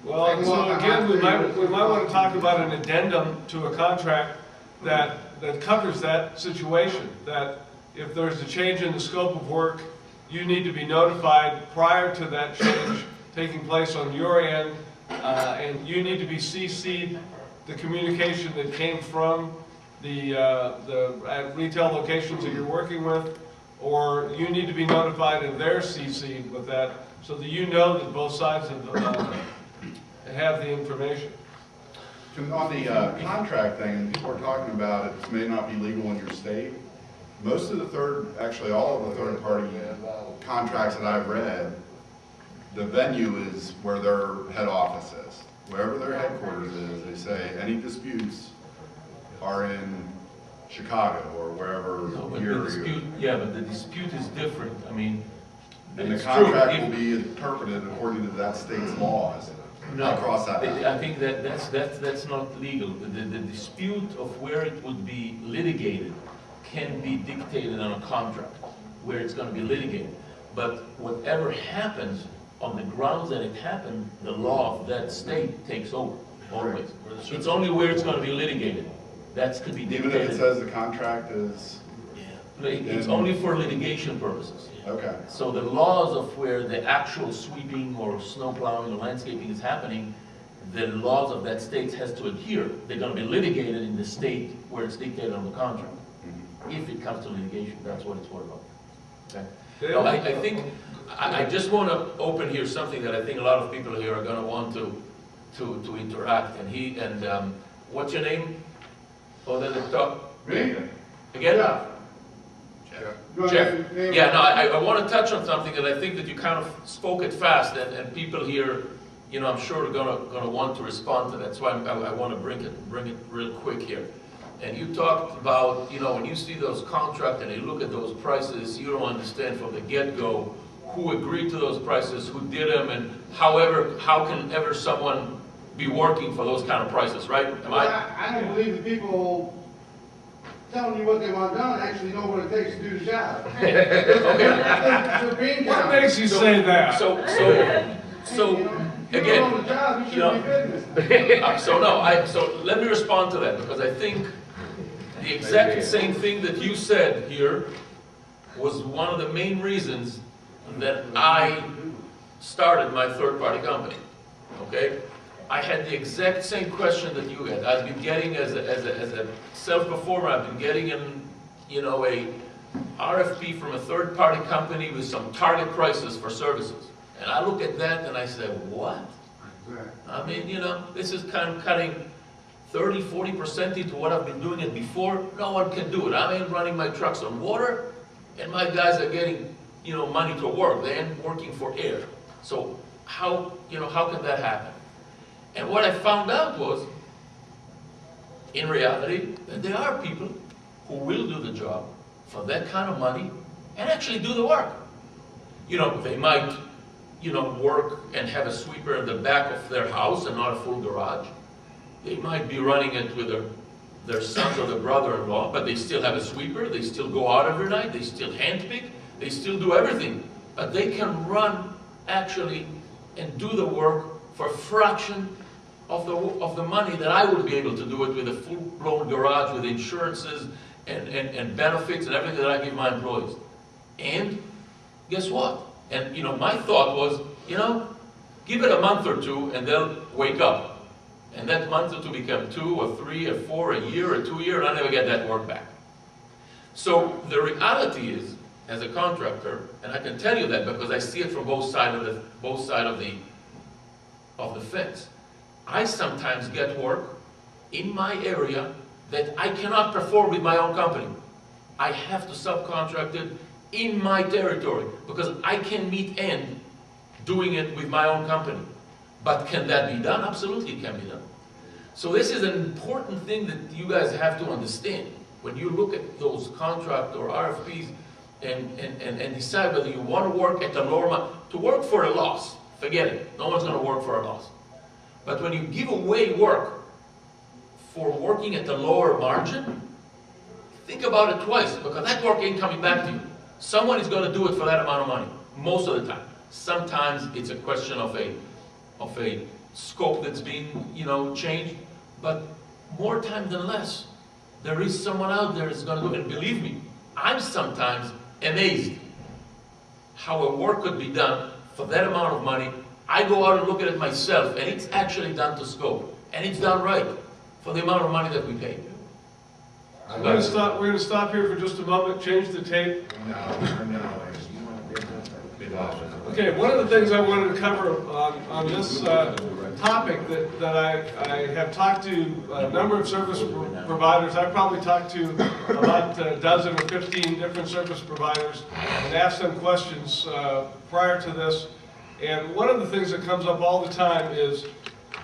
Well, so again, we might want to talk about an addendum to a contract that covers that situation, that if there's a change in the scope of work, you need to be notified prior to that change taking place on your end, and you need to be CC'd the communication that came from the retail locations that you're working with, or you need to be notified and they're CC'd with that, so that you know that both sides have the information. On the contract thing, people are talking about it may not be legal in your state. Most of the actually all of the third-party contracts that I've read, the venue is where their head office is. Wherever their headquarters is, they say any disputes are in Chicago or wherever No, but here. the dispute, yeah, but the dispute is different. I mean, And the it's true. contract will be interpreted according to that state's laws. No, I cross that out. I think that's not legal. The dispute of where it would be litigated can be dictated on a contract, where it's gonna be litigated. But whatever happens on the grounds that it happened, the law of that state takes over, always. It's only where it's gonna be litigated. That's to be Even dictated. if it says the contract is, It's only for litigation purposes. okay. So the laws of where the actual sweeping or snow plowing or landscaping is happening, the laws of that state has to adhere. They're gonna be litigated in the state where it's dictated on the contract. If it comes to litigation, that's what it's for about. Okay? No, I think, I just wanna open here something that I think a lot of people here are gonna want to interact. And what's your name? Oh, then the top. Me? Again? Yeah. Go Jeff, ahead, name- yeah, no, I want to touch on something that I think that you kind of spoke it fast, and people here, you know, I'm sure are gonna want to respond to that, so I want to bring it real quick here. And you talked about, you know, when you see those contracts and you look at those prices, you don't understand from the get-go who agreed to those prices, who did them, and how can ever someone be working for those kind of prices, right? Am I don't believe the people telling you what they want done actually know what it takes to do the job. Okay. They're being What down. makes you say that? So, You know, you again, don't know the job, you you know, shouldn't be business. so let me respond to that, because I think the exact same thing that you said here was one of the main reasons that I started my third-party company, okay? I had the exact same question that you had. I've been getting, as a self-performer, I've been getting a RFP from a third-party company with some target prices for services. And I look at that and I say, what? I mean, you know, this is kind of cutting 30, 40% into what I've been doing it before. No one can do it. I ain't running my trucks on water, and my guys are getting, you know, money to work. They ain't working for air. So how can that happen? And what I found out was, in reality, that there are people who will do the job for that kind of money and actually do the work. You know, they might, you know, work and have a sweeper in the back of their house and not a full garage. They might be running it with their sons or their brother-in-law, but they still have a sweeper, they still go out every night, they still handpick, they still do everything. But they can run, actually, and do the work for a fraction of the money that I would be able to do it with a full-blown garage with insurances and benefits and everything that I give my employees. And guess what? And, you know, my thought was, you know, give it a month or two and they'll wake up. And that month or two become 2 or 3 or 4, a year or 2 years, and I never get that work back. So the reality is, as a contractor, and I can tell you that because I see it from both sides of the fence. I sometimes get work in my area that I cannot perform with my own company. I have to subcontract it in my territory because I can meet end doing it with my own company. But can that be done? Absolutely it can be done. So this is an important thing that you guys have to understand. When you look at those contract or RFPs and decide whether you want to work at a lower margin. To work for a loss, forget it. No one's going to work for a loss. But when you give away work for working at a lower margin, think about it twice, because that work ain't coming back to you. Someone is going to do it for that amount of money, most of the time. Sometimes it's a question of a scope that's being, changed, but more time than less, there is someone out there that's going to do it. And believe me, I'm sometimes amazed how a work could be done for that amount of money. I go out and look at it myself, and it's actually done to scope, and it's done right for the amount of money that we pay. We're going to stop here for just a moment, change the tape. Okay, one of the things I wanted to cover on this topic that I have talked to a number of service providers. I've probably talked to about a dozen or 15 different service providers and asked them questions prior to this. And one of the things that comes up all the time is,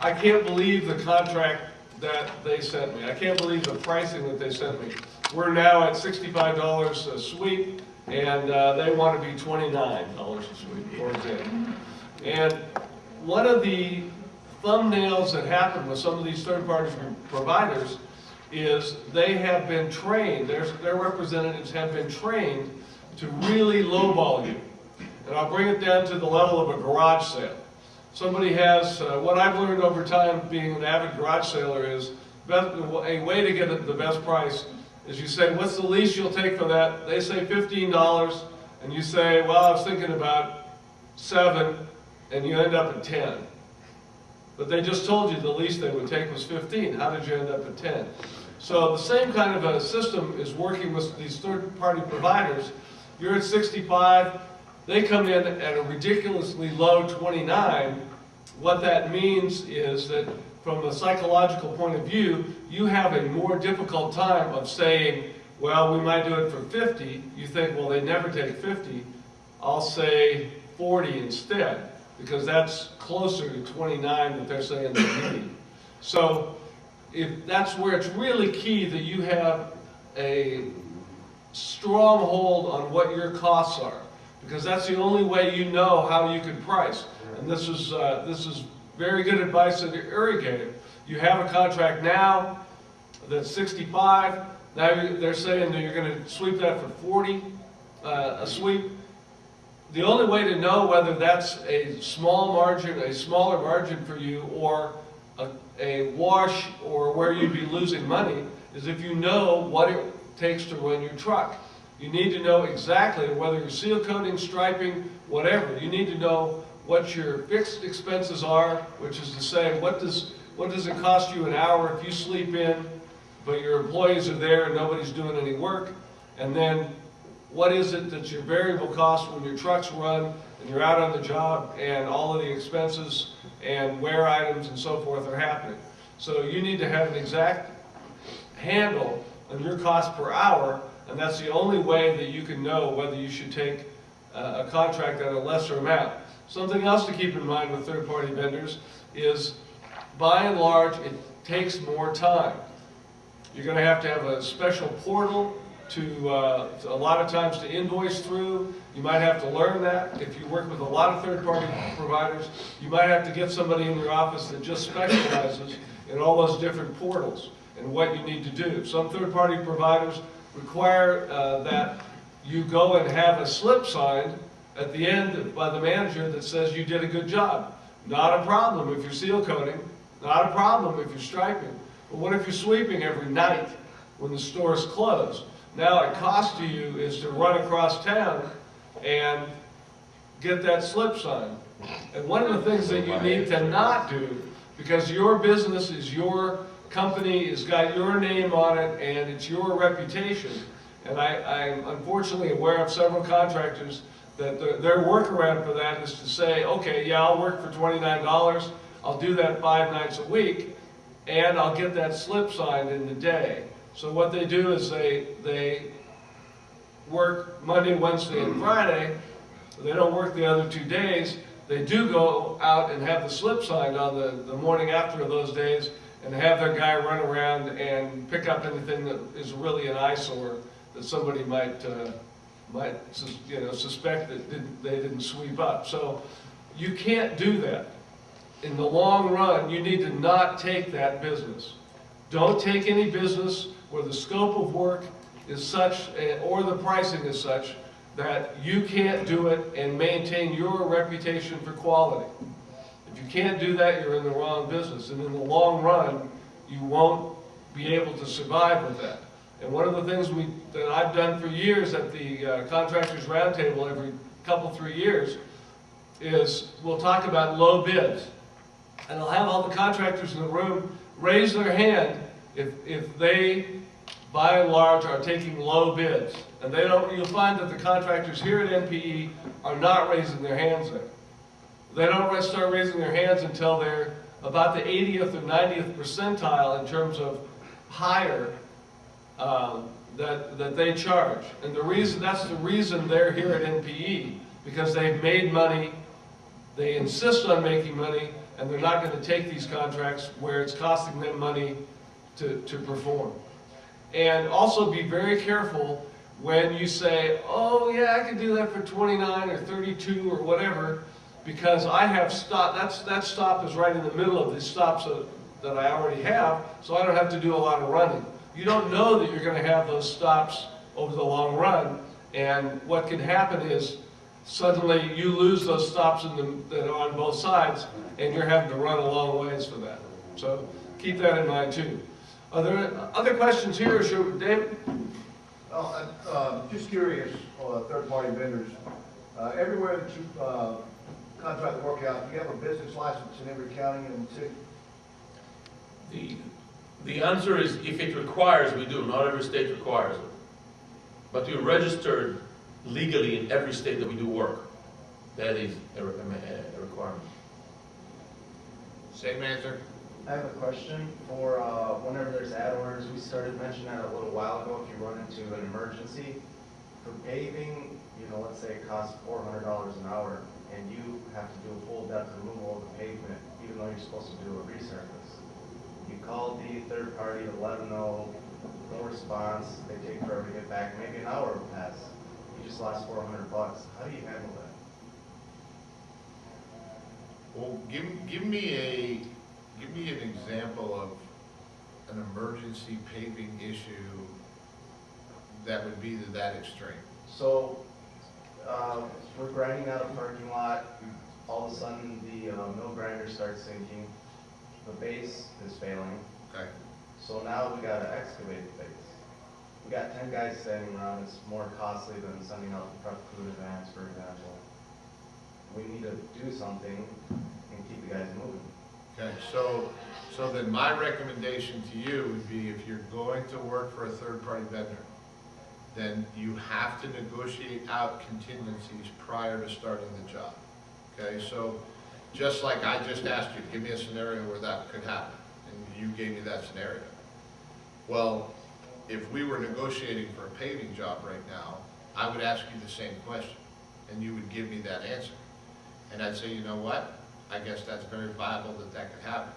I can't believe the contract that they sent me. I can't believe the pricing that they sent me. We're now at $65 a sweep, and they want to be $29 a sweep, for example. And one of the thumbnails that happen with some of these third-party providers is they have been trained, their representatives have been trained to really lowball you. And I'll bring it down to the level of a garage sale. Somebody has, what I've learned over time being an avid garage sailor is, a way to get the best price is you say, what's the least you'll take for that? They say $15, and you say, well, I was thinking about 7, and you end up at 10. But they just told you the least they would take was 15. How did you end up at 10? So the same kind of a system is working with these third-party providers. You're at 65. They come in at a ridiculously low 29. What that means is that from a psychological point of view, you have a more difficult time of saying, well, we might do it for 50. You think, well, they never take 50. I'll say 40 instead, because that's closer to 29 that they're saying they need. So if that's where it's really key that you have a strong hold on what your costs are, because that's the only way you know how you can price. And this is very good advice that Uri gave. You have a contract now that's 65. Now they're saying that you're going to sweep that for 40 a sweep. The only way to know whether that's a small margin, a smaller margin for you, or a wash, or where you'd be losing money, is if you know what it takes to run your truck. You need to know exactly whether you're seal coating, striping, whatever. You need to know what your fixed expenses are, which is to say, what does it cost you an hour if you sleep in, but your employees are there and nobody's doing any work, and then what is it that's your variable cost when your trucks run and you're out on the job and all of the expenses and wear items and so forth are happening. So you need to have an exact handle on your cost per hour, and that's the only way that you can know whether you should take a contract at a lesser amount. Something else to keep in mind with third-party vendors is, by and large, it takes more time. You're going to have a special portal to a lot of times to invoice through. You might have to learn that. If you work with a lot of third-party providers, you might have to get somebody in your office that just specializes in all those different portals and what you need to do. Some third-party providers require that you go and have a slip signed at the end by the manager that says you did a good job. Not a problem if you're seal coating, not a problem if you're striping. But what if you're sweeping every night when the store is closed? Now it costs to you is to run across town and get that slip signed. And one of the things that you need to not do, because your business is your company, has got your name on it, and it's your reputation. And I'm unfortunately aware of several contractors that their workaround for that is to say, okay, yeah, I'll work for $29, I'll do that 5 nights a week, and I'll get that slip signed in the day. So what they do is they work Monday, Wednesday, and Friday. They don't work the other 2 days. They do go out and have the slip signed on the morning after those days, and have their guy run around and pick up anything that is really an eyesore that somebody might might, suspect that they didn't sweep up. So you can't do that. In the long run, you need to not take that business. Don't take any business where the scope of work is such, or the pricing is such, that you can't do it and maintain your reputation for quality. If you can't do that, you're in the wrong business. And in the long run, you won't be able to survive with that. And one of the things that I've done for years at the Contractors Roundtable every couple, 3 years, is we'll talk about low bids. And I'll have all the contractors in the room raise their hand if they, by and large, are taking low bids. And you'll find that the contractors here at NPE are not raising their hands there. They don't start raising their hands until they're about the 80th or 90th percentile in terms of higher that they charge. And that's the reason they're here at NPE, because they've made money, they insist on making money, and they're not going to take these contracts where it's costing them money to perform. And also be very careful when you say, oh yeah, I can do that for 29 or 32 or whatever, because I have stop, that stop is right in the middle of the stops that I already have, so I don't have to do a lot of running. You don't know that you're going to have those stops over the long run, and what can happen is suddenly you lose those stops that are on both sides, and you're having to run a long ways for that. So keep that in mind too. Are there other questions here, David? Well, just curious, third-party vendors, everywhere that you contract the work out, do you have a business license in every county and city? The answer is, if it requires, we do. Not every state requires it. But we're registered legally in every state that we do work. That is a requirement. Same answer. I have a question for whenever there's ad orders. We started mentioning that a little while ago. If you run into an emergency for paving, let's say it costs $400 an hour, and you have to do a full depth removal of the pavement, even though you're supposed to do a resurface. You call the third party to let them know, no response. They take forever to get back. Maybe an hour will pass. You just lost $400. How do you handle that? Well, give me an example of an emergency paving issue that would be to that extreme. So, we're grinding out a parking lot. All of a sudden, the mill grinder starts sinking. The base is failing. Okay. So now we got to excavate the base. We got 10 guys standing around. It's more costly than sending out the prep crew in advance, for example. We need to do something and keep the guys moving. Okay, so then my recommendation to you would be, if you're going to work for a third-party vendor, then you have to negotiate out contingencies prior to starting the job. Okay, so just like I just asked you to give me a scenario where that could happen, and you gave me that scenario. Well, if we were negotiating for a paving job right now, I would ask you the same question, and you would give me that answer. And I'd say, you know what? I guess that's very viable that could happen.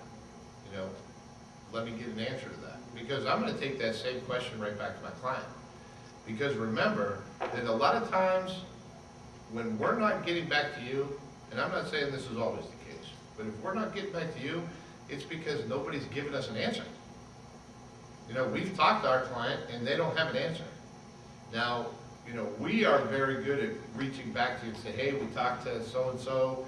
Let me get an answer to that. Because I'm going to take that same question right back to my client. Because remember that a lot of times when we're not getting back to you, and I'm not saying this is always the case, but if we're not getting back to you, it's because nobody's given us an answer. We've talked to our client and they don't have an answer. Now, we are very good at reaching back to you and say, hey, we talked to so-and-so,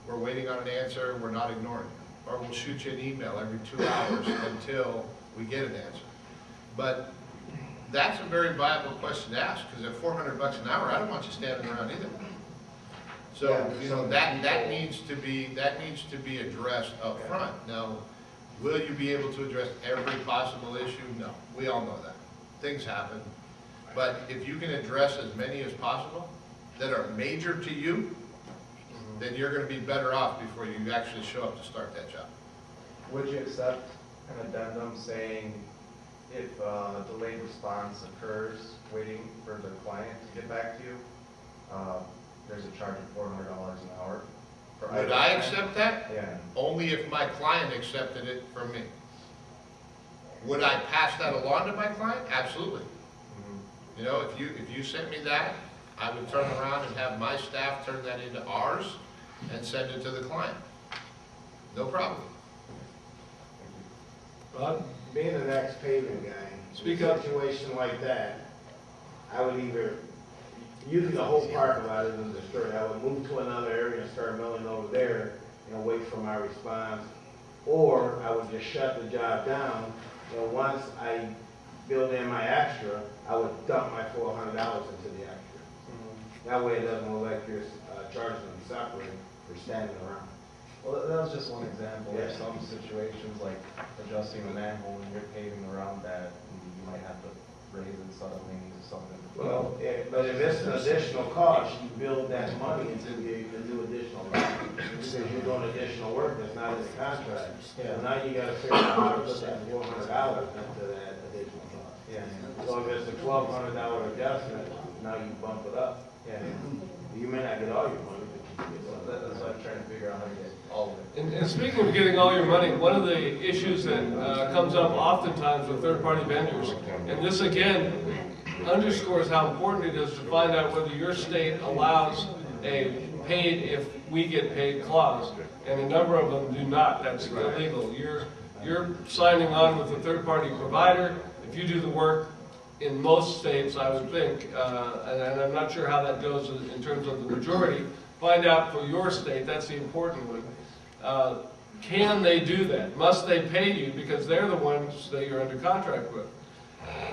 we're waiting on an answer, we're not ignoring you. Or we'll shoot you an email every 2 hours until we get an answer. But that's a very viable question to ask, because at $400 an hour, I don't want you standing around either. So, that needs to be addressed up front. Now, will you be able to address every possible issue? No, we all know that. Things happen. But if you can address as many as possible that are major to you, then you're going to be better off before you actually show up to start that job. Would you accept an addendum saying if delayed response occurs, waiting for the client to get back to you, there's a charge of $400 an hour? Would I accept that? Yeah. Only if my client accepted it from me. Would I pass that along to my client? Absolutely. If you sent me that I would turn around and have my staff turn that into ours and send it to the client. No problem. Rod? Being an ex-paving guy, Speak in a up. situation like that, I would either, usually the whole parking lot isn't destroyed, I would move to another area and start milling over there and wait for my response. Or I would just shut the job down, and once I build in my extra, I would dump my $400 into the extra. That way it doesn't look like you're charging them separate for standing around. Well, that was just one example. Yeah. There's some situations like adjusting the manhole when you're paving around that, and you might have to raise it suddenly to something. Well, but if it's an additional cost, you build that money into the new additional cost. Because you're doing additional work that's not in the contract. Yeah. So now you gotta figure out how to put that $400 into that additional cost. Yeah. So if it's a $1,200 adjustment, now you bump it up. Yeah. You may not get all your money, but you can get some. That's why I'm trying to figure out how to get all of it. And speaking of getting all your money, one of the issues that comes up oftentimes with third-party vendors, and this again underscores how important it is to find out whether your state allows a paid if we get paid clause, and a number of them do not. That's illegal. You're signing on with a third-party provider. If you do the work in most states, I would think, and I'm not sure how that goes in terms of the majority, find out for your state, that's the important one. Can they do that? Must they pay you because they're the ones that you're under contract with?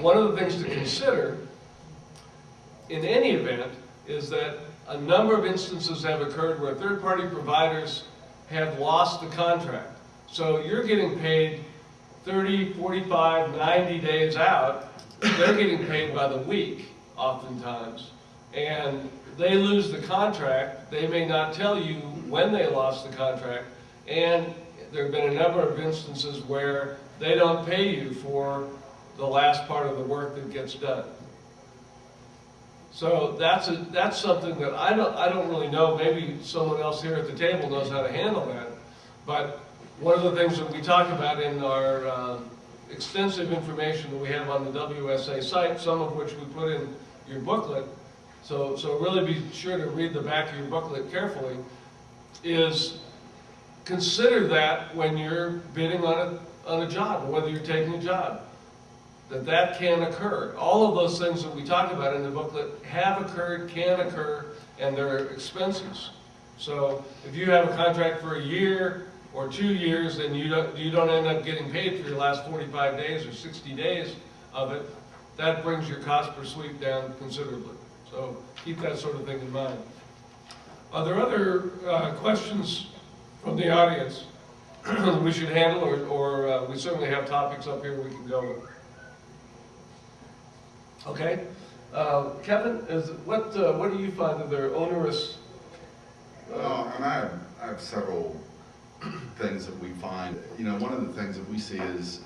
One of the things to consider in any event is that a number of instances have occurred where third-party providers have lost the contract. So you're getting paid 30, 45, 90 days out. They're getting paid by the week oftentimes. And they lose the contract. They may not tell you when they lost the contract. And there have been a number of instances where they don't pay you for the last part of the work that gets done. So that's something that I don't really know. Maybe someone else here at the table knows how to handle that. But one of the things that we talk about in our extensive information that we have on the WSA site, some of which we put in your booklet, so really be sure to read the back of your booklet carefully, is consider that when you're bidding on a job, or whether you're taking a job, that can occur. All of those things that we talk about in the booklet have occurred, can occur, and they're expenses. So if you have a contract for a year or 2 years and you don't end up getting paid for your last 45 days or 60 days of it, that brings your cost per sweep down considerably. So keep that sort of thing in mind. Are there other questions from the audience that we should handle, or we certainly have topics up here we can go with? Okay. Kevin, what do you find that they're onerous? Well, and I have several things that we find. You know, one of the things that we see is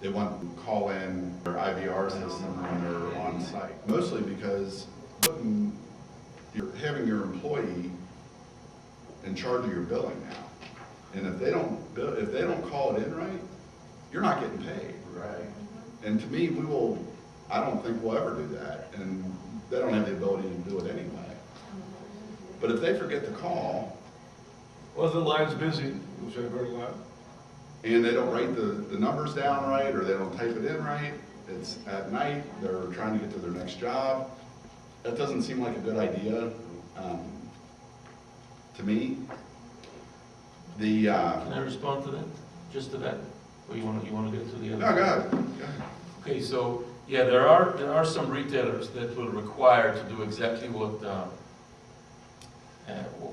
they want to call in their IVR system when they're on site. Mostly because you're having your employee in charge of your billing now. And if they don't call it in right, you're not getting paid. Right. And to me, I don't think we'll ever do that. And they don't have the ability to do it anyway. But if they forget to call, Well, the line's busy, which I've heard a lot. and they don't write the numbers down right, or they don't type it in right, it's at night, they're trying to get to their next job, that doesn't seem like a good idea to me. Can I respond to that? Just to that? Or you want to get to the other? No, go ahead. Okay, so, yeah, there are some retailers that will require to do exactly what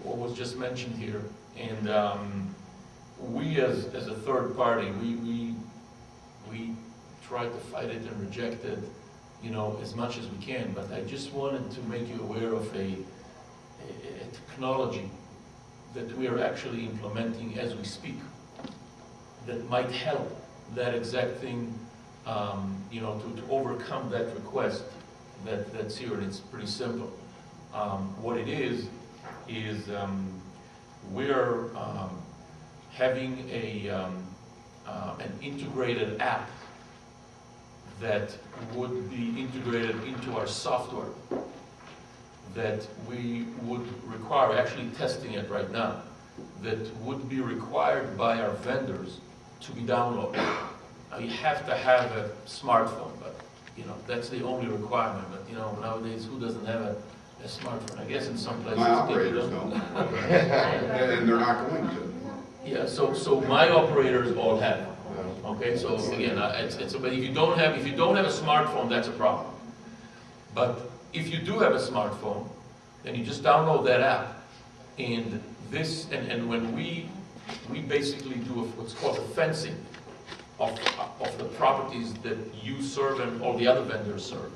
was just mentioned here. And we as a third party, we try to fight it and reject it, you know, as much as we can. But I just wanted to make you aware of a technology that we are actually implementing as we speak that might help that exact thing, you know, to overcome that request that's here. And it's pretty simple. What it is we're having an integrated app that would be integrated into our software. that we would require, actually testing it right now, that would be required by our vendors to be downloaded. Now, you have to have a smartphone, but, you know, that's the only requirement. But, you know, nowadays, who doesn't have a smartphone? I guess in some places. My operators don't. And they're not going to. Yeah, so my operators all have it. Okay, so again, but if you don't have a smartphone, that's a problem. But if you do have a smartphone, then you just download that app. And when we basically do what's called a fencing of the properties that you serve and all the other vendors serve.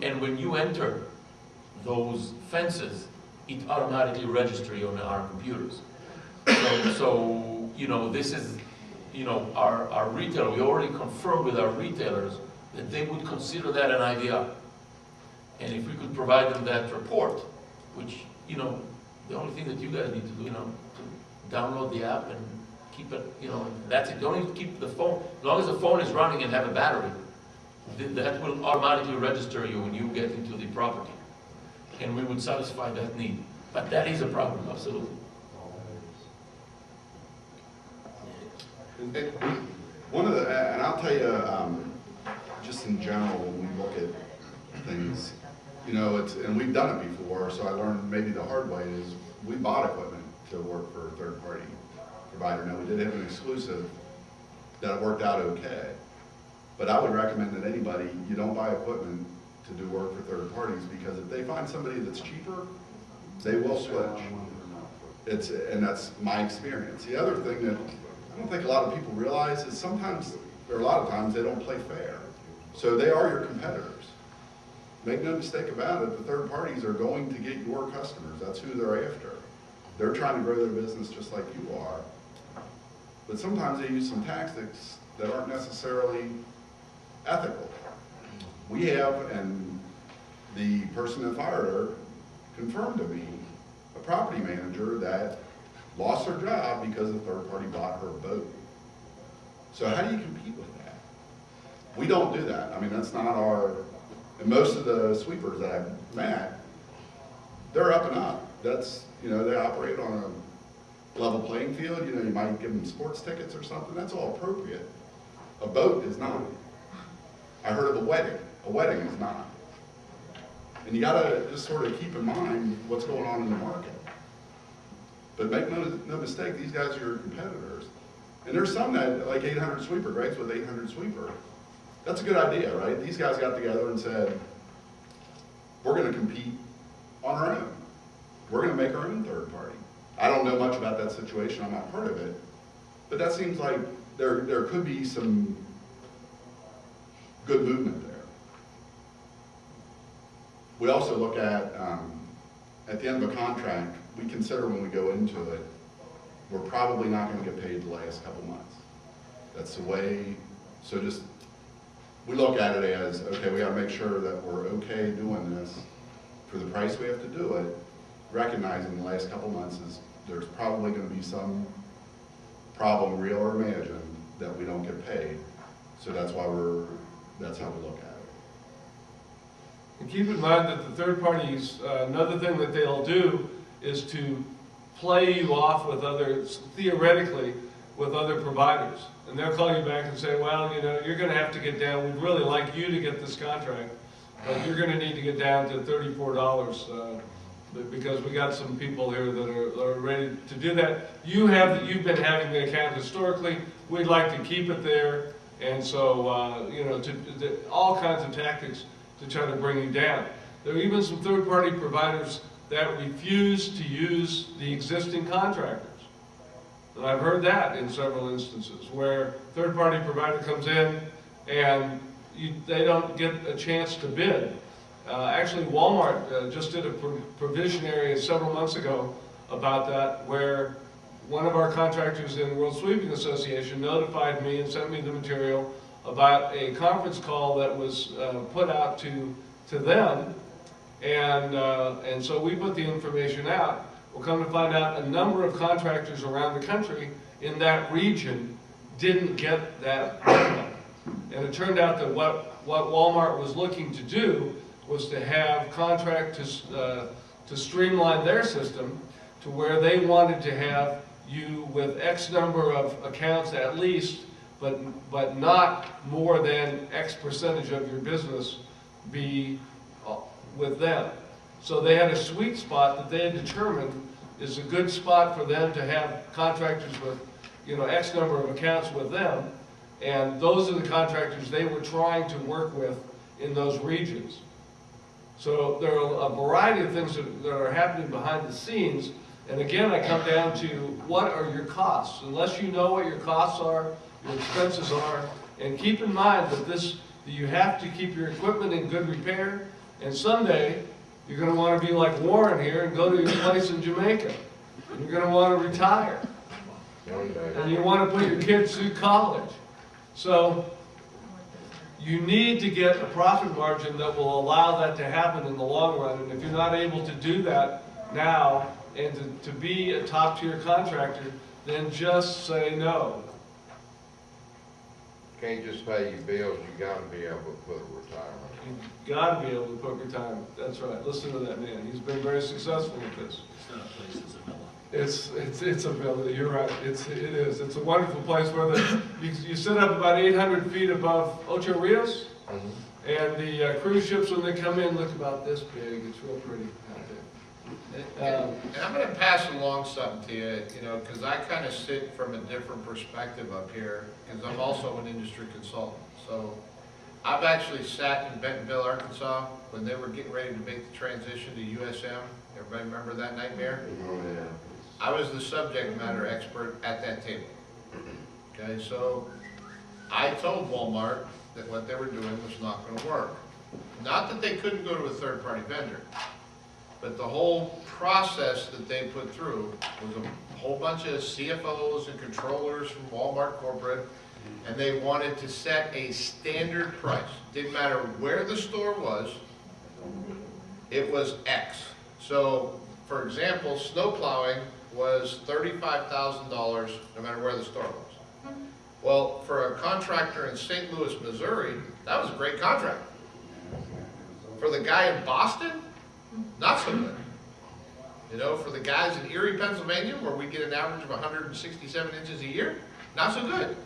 And when you enter those fences, it automatically registers you on our computers. So you know, this is, you know, our retailer, we already confirmed with our retailers that they would consider that an IVR. And if we could provide them that report, which, you know, the only thing that you guys need to do, you know, to download the app and keep it, you know, that's it. Don't even keep the phone. As long as the phone is running and have a battery, that will automatically register you when you get into the property. And we would satisfy that need. But that is a problem, absolutely. One of the, and I'll tell you, just in general, when we look at things, you know, and we've done it before, so I learned maybe the hard way is we bought equipment to work for a third-party provider. Now, we did have an exclusive that worked out okay, but I would recommend that anybody, you don't buy equipment to do work for third parties, because if they find somebody that's cheaper, they will switch. And that's my experience. The other thing that I don't think a lot of people realize is sometimes, or a lot of times, they don't play fair. So they are your competitors. Make no mistake about it, the third parties are going to get your customers. That's who they're after. They're trying to grow their business just like you are. But sometimes they use some tactics that aren't necessarily ethical. We have, and the person that fired her confirmed to me, a property manager that lost her job because a third party bought her a boat. So how do you compete with that? We don't do that. I mean, that's not our, and most of the sweepers that I've met, they're up and up. That's, you know, they operate on a level playing field. You know, you might give them sports tickets or something. That's all appropriate. A boat is not. I heard of a wedding. A wedding is not. And you gotta just sort of keep in mind what's going on in the market. But make no mistake, these guys are your competitors. And there's some that, like 800 sweeper, Greg's with 800 sweeper. That's a good idea, right? These guys got together and said, we're gonna compete on our own. We're gonna make our own third party. I don't know much about that situation, I'm not part of it. But that seems like there could be some good movement there. We also look at the end of a contract, we consider when we go into it, we're probably not going to get paid the last couple months. That's the way, so just, we look at it as, okay, we got to make sure that we're okay doing this for the price we have to do it, recognizing the last couple months is there's probably going to be some problem, real or imagined, that we don't get paid. So that's why that's how we look at it. And keep in mind that the third parties, another thing that they'll do is to play you off with others, theoretically, with other providers. And they'll call you back and say, well, you know, you're going to have to get down, we'd really like you to get this contract, but you're going to need to get down to $34 because we got some people here that are ready to do that. You've been having the account historically, we'd like to keep it there, and so, you know, all kinds of tactics to try to bring you down. There are even some third-party providers that refuse to use the existing contractors. And I've heard that in several instances where third-party provider comes in and they don't get a chance to bid. Actually, Walmart just did a provision area several months ago about that, where one of our contractors in the World Sweeping Association notified me and sent me the material about a conference call that was put out to them, and so we put the information out. We'll come to find out a number of contractors around the country in that region didn't get that memo. And it turned out that what Walmart was looking to do was to have contract to to streamline their system to where they wanted to have you with X number of accounts at least, but not more than X percentage of your business be with them. So they had a sweet spot that they had determined is a good spot for them to have contractors with, you know, X number of accounts with them. And those are the contractors they were trying to work with in those regions. So there are a variety of things that are happening behind the scenes. And again, I come down to what are your costs? Unless you know what your costs are, your expenses are, and keep in mind that you have to keep your equipment in good repair, and someday you're going to want to be like Warren here and go to your place in Jamaica, and you're going to want to retire, and you want to put your kids through college. So you need to get a profit margin that will allow that to happen in the long run, and if you're not able to do that now and to be a top-tier contractor, then just say no. Can't just pay your bills, you gotta be able to put a retirement. You've got to be able to put retirement. That's right. Listen to that man. He's been very successful with this. It's not a place, it's a villa. It's a villa. You're right. It is. It's a wonderful place where you sit up about 800 feet above Ocho Rios, and the cruise ships, when they come in, look about this big. It's real pretty out there. And I'm going to pass along something to you, you know, because I kind of sit from a different perspective up here, because I'm also an industry consultant. So I've actually sat in Bentonville, Arkansas, when they were getting ready to make the transition to USM. Everybody remember that nightmare? Oh, yeah. I was the subject matter expert at that table. Okay, so I told Walmart that what they were doing was not going to work. Not that they couldn't go to a third-party vendor, but the whole process that they put through was a whole bunch of CFOs and controllers from Walmart corporate, and they wanted to set a standard price. Didn't matter where the store was, it was X. So, for example, snow plowing was $35,000 no matter where the store was. Well, for a contractor in St. Louis, Missouri, that was a great contract. For the guy in Boston, not so good. You know, for the guys in Erie, Pennsylvania, where we get an average of 167 inches a year, not so good.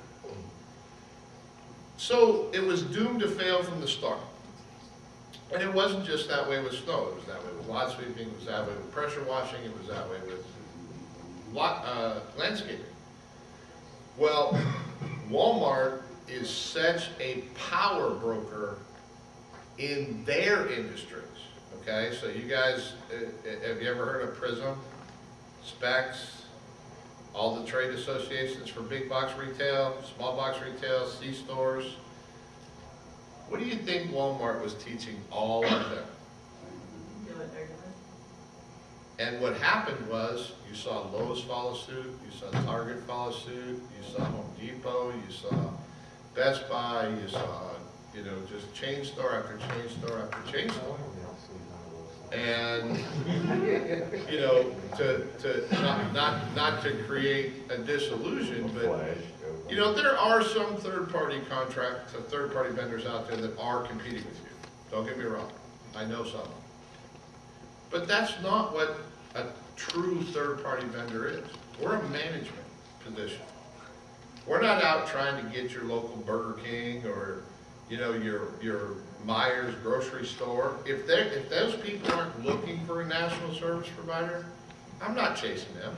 So it was doomed to fail from the start. And it wasn't just that way with snow. It was that way with lot sweeping, it was that way with pressure washing, it was that way with landscaping. Well, Walmart is such a power broker in their industries. Okay, so you guys, have you ever heard of Prism, Specs, all the trade associations for big box retail, small box retail, C-stores? What do you think Walmart was teaching all of them? And what happened was, you saw Lowe's follow suit, you saw Target follow suit, you saw Home Depot, you saw Best Buy, you saw, you know, just chain store after chain store after chain store. And, you know, not to create a disillusion, but, you know, there are some third-party vendors out there that are competing with you. Don't get me wrong. I know some. But that's not what a true third-party vendor is. We're a management position. We're not out trying to get your local Burger King or, you know, your Myers grocery store. If those people aren't looking for a national service provider, I'm not chasing them.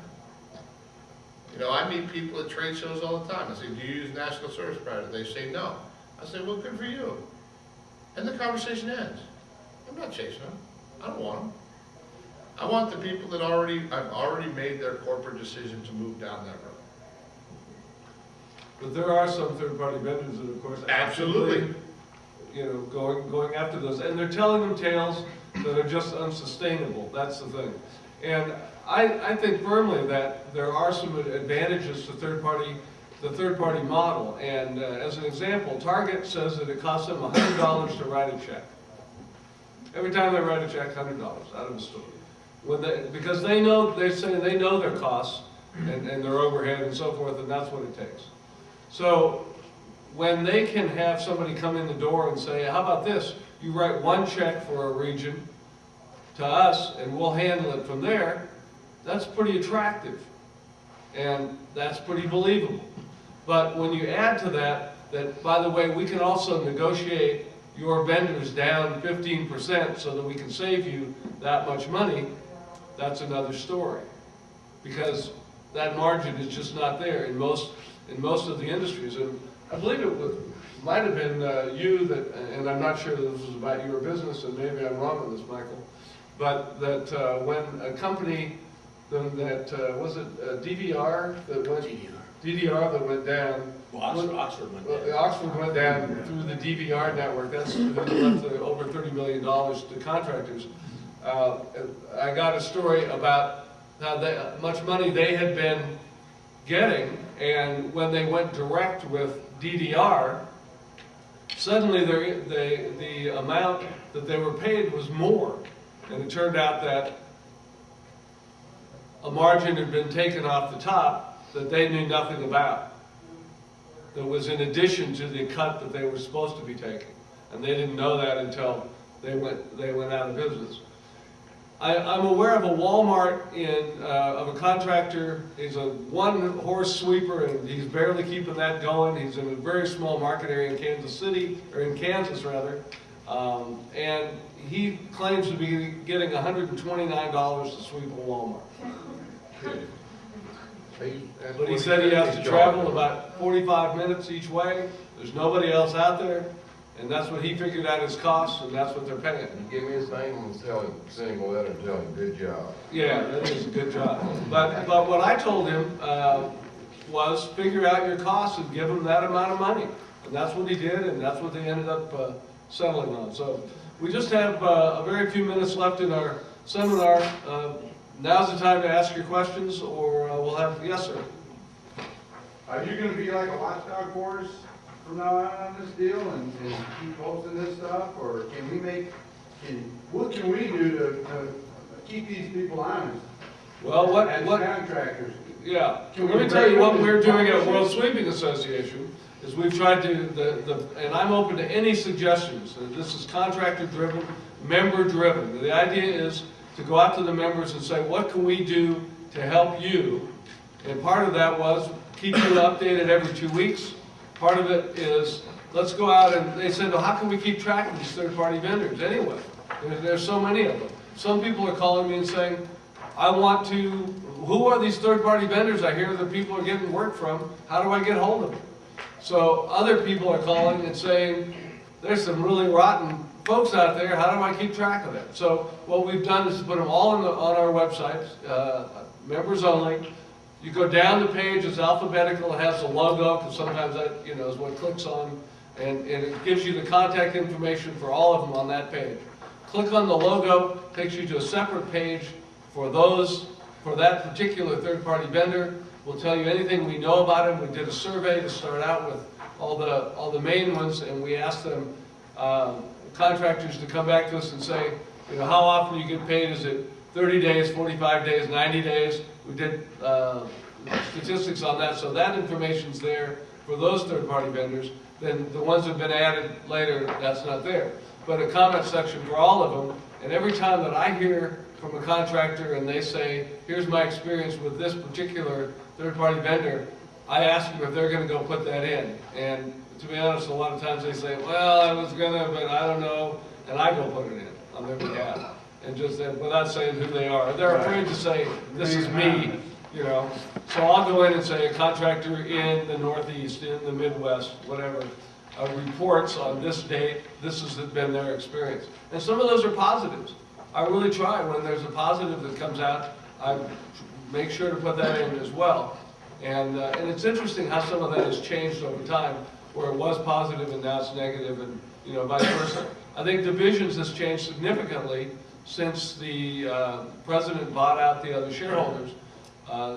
You know, I meet people at trade shows all the time. I say, do you use national service provider? They say no. I say, well, good for you. And the conversation ends. I'm not chasing them. I don't want them. I want the people that I've already made their corporate decision to move down that road. But there are some third-party vendors that, of course, Absolutely. You know, going after those, and they're telling them tales that are just unsustainable. That's the thing. And I think firmly that there are some advantages to the third-party model. And as an example, Target says that it costs them $100 to write a check. Every time they write a check, $100 out of the store. Because they know their costs and their overhead and so forth, and that's what it takes. So when they can have somebody come in the door and say, how about this? You write one check for a region, to us and we'll handle it from there, that's pretty attractive. And that's pretty believable. But when you add to that, by the way, we can also negotiate your vendors down 15% so that we can save you that much money, that's another story. Because that margin is just not there in most of the industries. And I believe might have been you that, and I'm not sure that this was about your business, and maybe I'm wrong on this, Michael, but that when a company, was it DVR that went? DDR that went down. Well, Oxford went down. Oxford went down through the DVR network. That's who left over $30 million to contractors. I got a story about how much money they had been getting, and when they went direct with DDR, suddenly the amount that they were paid was more. And it turned out that a margin had been taken off the top that they knew nothing about. That was in addition to the cut that they were supposed to be taking. And they didn't know that until they went out of business. I'm aware of a Walmart of a contractor. He's a one-horse sweeper, and he's barely keeping that going. He's in a very small market area in Kansas rather. And he claims to be getting $129 to sweep a Walmart. But he said he has to travel about 45 minutes each way. There's nobody else out there. And that's what he figured out his costs, and that's what they're paying. Give me his name and send him a letter and tell him, good job. Yeah, that is a good job. But what I told him was figure out your costs and give him that amount of money. And that's what he did, and that's what they ended up settling on. So we just have a very few minutes left in our seminar. Now's the time to ask your questions, or we'll have, yes, sir. Are you gonna be like a watchdog for us from now on this deal and keep posting this stuff, or what can we do to keep these people honest? Well, as contractors? Yeah, let me tell you what we're doing at World Sweeping Association is we've tried to, and I'm open to any suggestions. This is contractor driven, member driven. The idea is to go out to the members and say, what can we do to help you? And part of that was keep you updated every 2 weeks. Part of it is, let's go out and they said, well, how can we keep track of these third-party vendors anyway? There's so many of them. Some people are calling me and saying, who are these third-party vendors I hear that people are getting work from? How do I get hold of them? So other people are calling and saying, there's some really rotten folks out there, how do I keep track of them? So what we've done is put them all on our website, members only. You go down the page, it's alphabetical, it has a logo, because sometimes that is what clicks on, and it gives you the contact information for all of them on that page. Click on the logo, takes you to a separate page for that particular third-party vendor. We'll tell you anything we know about them. We did a survey to start out with all the main ones, and we asked them, contractors to come back to us and say, how often you get paid? Is it 30 days, 45 days, 90 days? We did statistics on that, so that information's there for those third-party vendors. Then the ones that have been added later, that's not there. But a comment section for all of them, and every time that I hear from a contractor and they say, here's my experience with this particular third-party vendor, I ask them if they're going to go put that in. And to be honest, a lot of times they say, well, I was gonna, but I don't know, and I go put it in on their behalf, and just without saying who they are. They're afraid to say, this is me, So I'll go in and say, a contractor in the Northeast, in the Midwest, whatever, reports on this date, this has been their experience. And some of those are positives. I really try, when there's a positive that comes out, I make sure to put that in as well. And it's interesting how some of that has changed over time, where it was positive and now it's negative, and vice versa. I think divisions has changed significantly since the president bought out the other shareholders.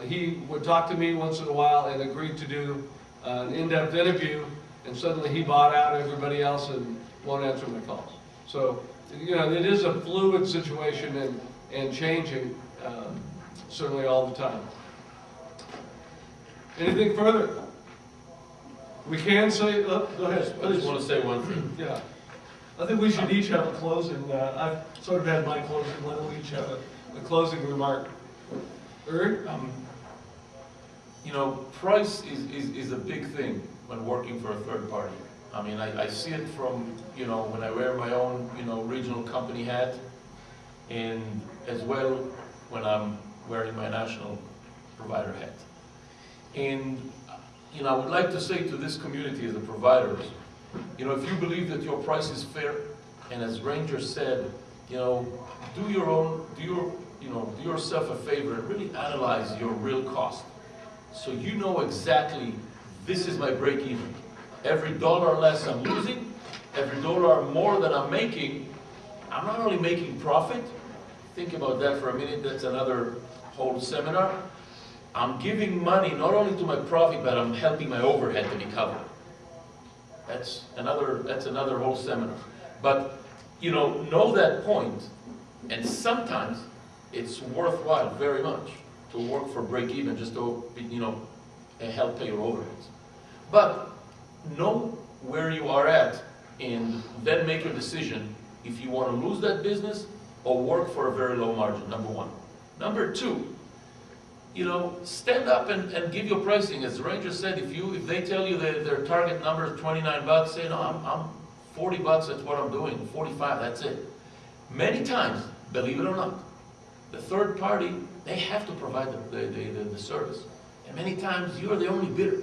He would talk to me once in a while and agreed to do an in-depth interview, and suddenly he bought out everybody else and won't answer my calls. So, it is a fluid situation and changing certainly all the time. Anything further? We can say, go ahead. I just want to say one thing. Yeah. I think we should each have a closing. I've sort of had my closing. Why don't we each have a closing remark? Eric? You know, price is a big thing when working for a third party. I mean, I see it from, you know, when I wear my own, you know, regional company hat, and as well when I'm wearing my national provider hat. And, you know, I would like to say to this community as a providers, you know, if you believe that your price is fair, and as Ranger said, you know, do yourself a favor and really analyze your real cost. So you know exactly, this is my break even. Every dollar less I'm losing, every dollar more that I'm making, I'm not only making profit, think about that for a minute, that's another whole seminar. I'm giving money not only to my profit, but I'm helping my overhead to be covered. That's another whole seminar. But, you know that point, and sometimes it's worthwhile very much to work for break even just to, you know, help pay your overheads. But know where you are at and then make your decision if you want to lose that business or work for a very low margin, number one. Number two, you know, stand up and give your pricing. As the Ranger said, if they tell you that their target number is 29 bucks, say, no, I'm 40 bucks, that's what I'm doing, 45, that's it. Many times, believe it or not, the third party, they have to provide the service. And many times, you're the only bidder.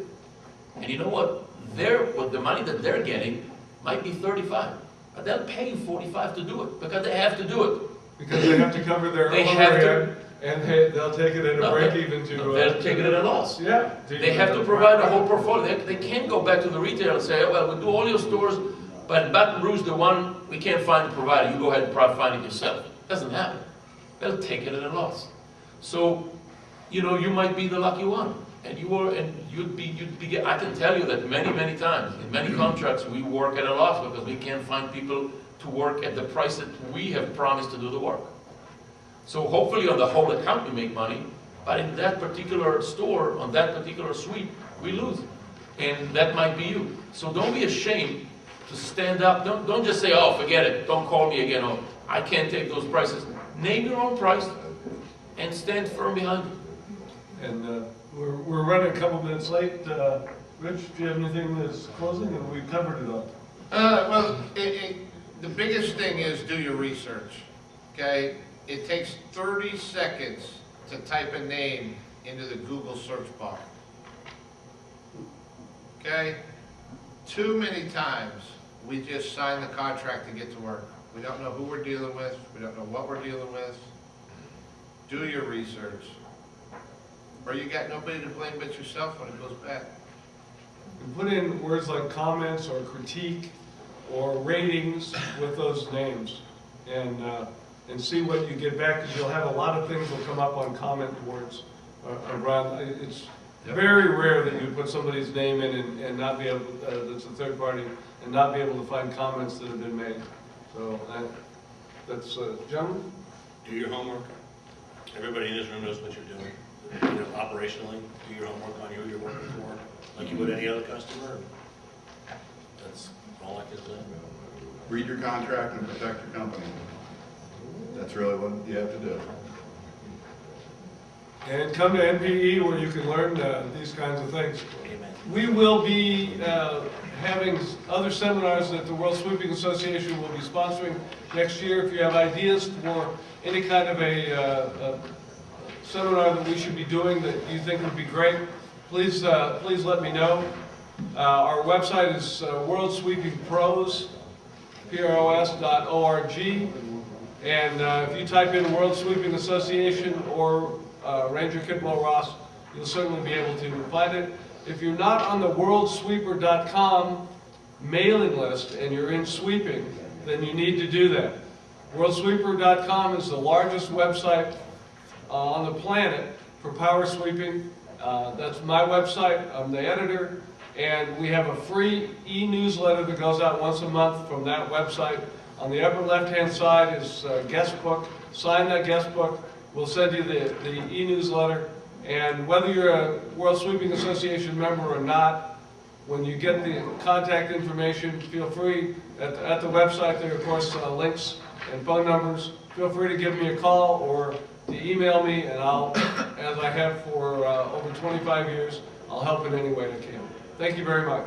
And you know what? The money that they're getting might be 35, but they'll pay you 45 to do it, because they have to do it. Because they have to cover their overhead, and they'll take it at a break even to... they'll take it at a loss. Yeah. They have to provide a whole portfolio. They can't go back to the retailer and say, oh, well, we'll do all your stores, but in Baton Rouge, the one we can't find a provider, you go ahead and find it yourself. It doesn't happen. They'll take it at a loss. So, you know, you might be the lucky one. And you'd be, I can tell you that many times, in many contracts, we work at a loss because we can't find people to work at the price that we have promised to do the work. So hopefully on the whole account we make money, but in that particular store, on that particular suite, we lose. And that might be you. So don't be ashamed to stand up. Don't just say, oh, forget it, don't call me again, oh, I can't take those prices. Name your own price and stand firm behind it. And we're running a couple minutes late. Rich, do you have anything that's closing? And we've covered it all. Well, the biggest thing is do your research, okay? It takes 30 seconds to type a name into the Google search bar, okay? Too many times we just sign the contract to get to work. We don't know who we're dealing with. We don't know what we're dealing with. Do your research. Or you got nobody to blame but yourself when it goes bad. And put in words like comments or critique or ratings with those names, and see what you get back, because you'll have a lot of things will come up on comment boards around. It's very rare that you put somebody's name in and not be able, that's a third party, and not be able to find comments that have been made. So that's, gentlemen? Do your homework. Everybody in this room knows what you're doing. You know, operationally, do your homework on who you're working for, like you would any other customer. That's all I can say. Read your contract and protect your company. That's really what you have to do. And come to NPE where you can learn these kinds of things. Amen. We will be having other seminars that the World Sweeping Association will be sponsoring next year. If you have ideas for any kind of a seminar that we should be doing that you think would be great, please let me know. Our website is worldsweepingpros.org. And if you type in World Sweeping Association or Ranger Kidwell-Ross, you'll certainly be able to find it. If you're not on the worldsweeper.com mailing list and you're in sweeping, then you need to do that. Worldsweeper.com is the largest website on the planet for power sweeping. That's my website. I'm the editor. And we have a free e-newsletter that goes out once a month from that website. On the upper left-hand side is a guest book. Sign that guest book. We'll send you the e-newsletter. And whether you're a World Sweeping Association member or not, when you get the contact information, feel free, at the website there are, of course, links and phone numbers. Feel free to give me a call or to email me, and I'll, as I have for over 25 years, I'll help in any way I can. Thank you very much.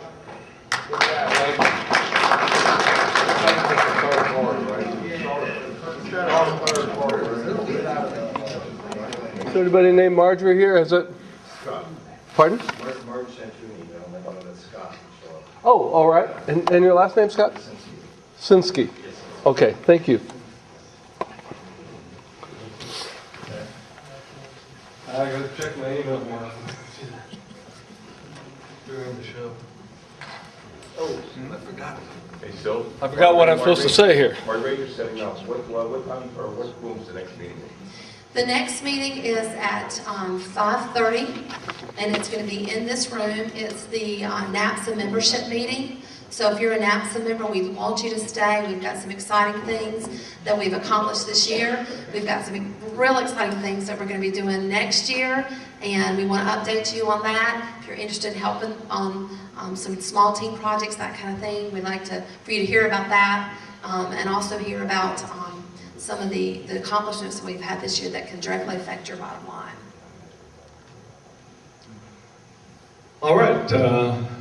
Is anybody named Marjorie here? Is it? Scott. Pardon? Marge sent you an email, let me know that Scott will show up. Oh, all right. And your last name, Scott? Sinsky. Okay, thank you. I gotta check my email more during the show. Oh, I forgot. Hey, so. I forgot what I'm supposed to say here. Marguerite, you're setting up, what time, or what room's the next meeting? The next meeting is at 5:30, and it's going to be in this room. It's the NAPSA membership meeting. So if you're a NAPSA member, we want you to stay. We've got some exciting things that we've accomplished this year. We've got some real exciting things that we're going to be doing next year, and we want to update you on that. If you're interested in helping on some small team projects, that kind of thing, we'd like for you to hear about that, and also hear about some of the accomplishments that we've had this year that can directly affect your bottom line. All right,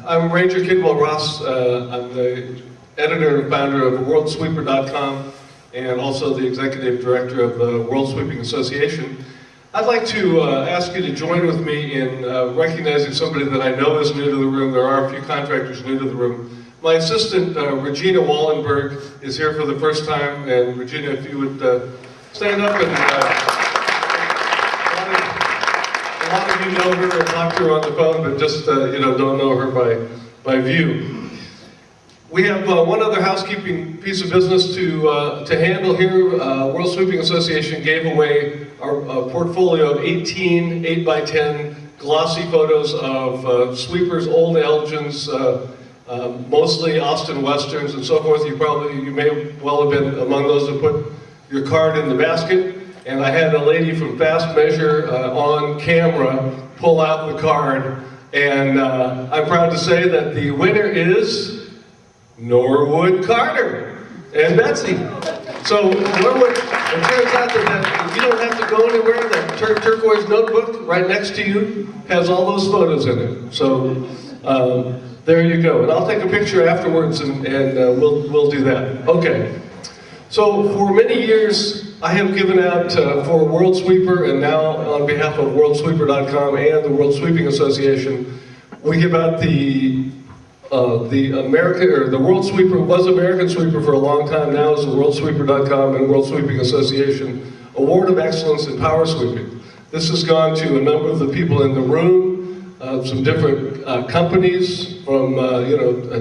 I'm Ranger Kidwell-Ross. I'm the editor and founder of WorldSweeper.com and also the executive director of the World Sweeping Association. I'd like to ask you to join with me in recognizing somebody that I know is new to the room. There are a few contractors new to the room. My assistant, Regina Wallenberg, is here for the first time, and Regina, if you would stand up and a lot of you know her and talked to her on the phone, but just don't know her by view. We have one other housekeeping piece of business to handle here. World Sweeping Association gave away our portfolio of 18 8x10 glossy photos of sweepers, old Elgins, mostly Austin Westerns and so forth. You may well have been among those that put your card in the basket. And I had a lady from Fast Measure on camera pull out the card. And I'm proud to say that the winner is Norwood Carter and Betsy. So Norwood, it turns out that you don't have to go anywhere. That turquoise notebook right next to you has all those photos in it. So there you go. And I'll take a picture afterwards and we'll do that. Okay. So for many years, I have given out for World Sweeper, and now on behalf of WorldSweeper.com and the World Sweeping Association, we give out the World Sweeper was American Sweeper for a long time. Now is the WorldSweeper.com and World Sweeping Association Award of Excellence in Power Sweeping. This has gone to a number of the people in the room, some different companies from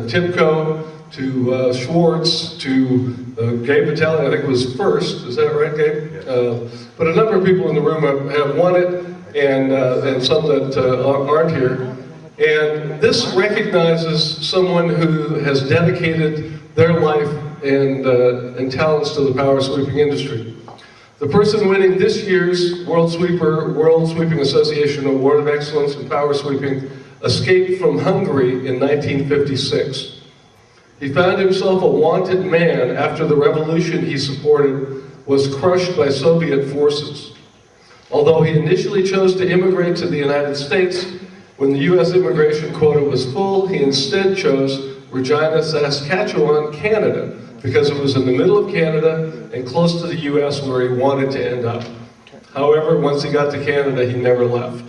Timco to Schwartz to Gabe Vitale, I think was first. Is that right, Gabe? Yes. But a number of people in the room have won it, and some that aren't here. And this recognizes someone who has dedicated their life and talents to the power sweeping industry. The person winning this year's World Sweeping Association Award of Excellence in Power Sweeping escaped from Hungary in 1956. He found himself a wanted man after the revolution he supported was crushed by Soviet forces. Although he initially chose to immigrate to the United States, when the U.S. immigration quota was full, he instead chose Regina, Saskatchewan, Canada, because it was in the middle of Canada and close to the U.S. where he wanted to end up. However, once he got to Canada, he never left.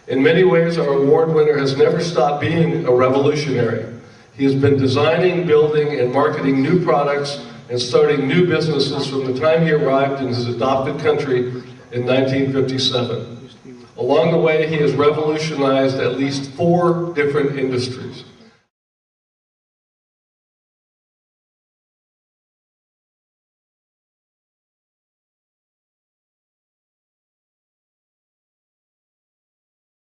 In many ways, our award winner has never stopped being a revolutionary. He has been designing, building, and marketing new products and starting new businesses from the time he arrived in his adopted country in 1957. Along the way, he has revolutionized at least 4 different industries.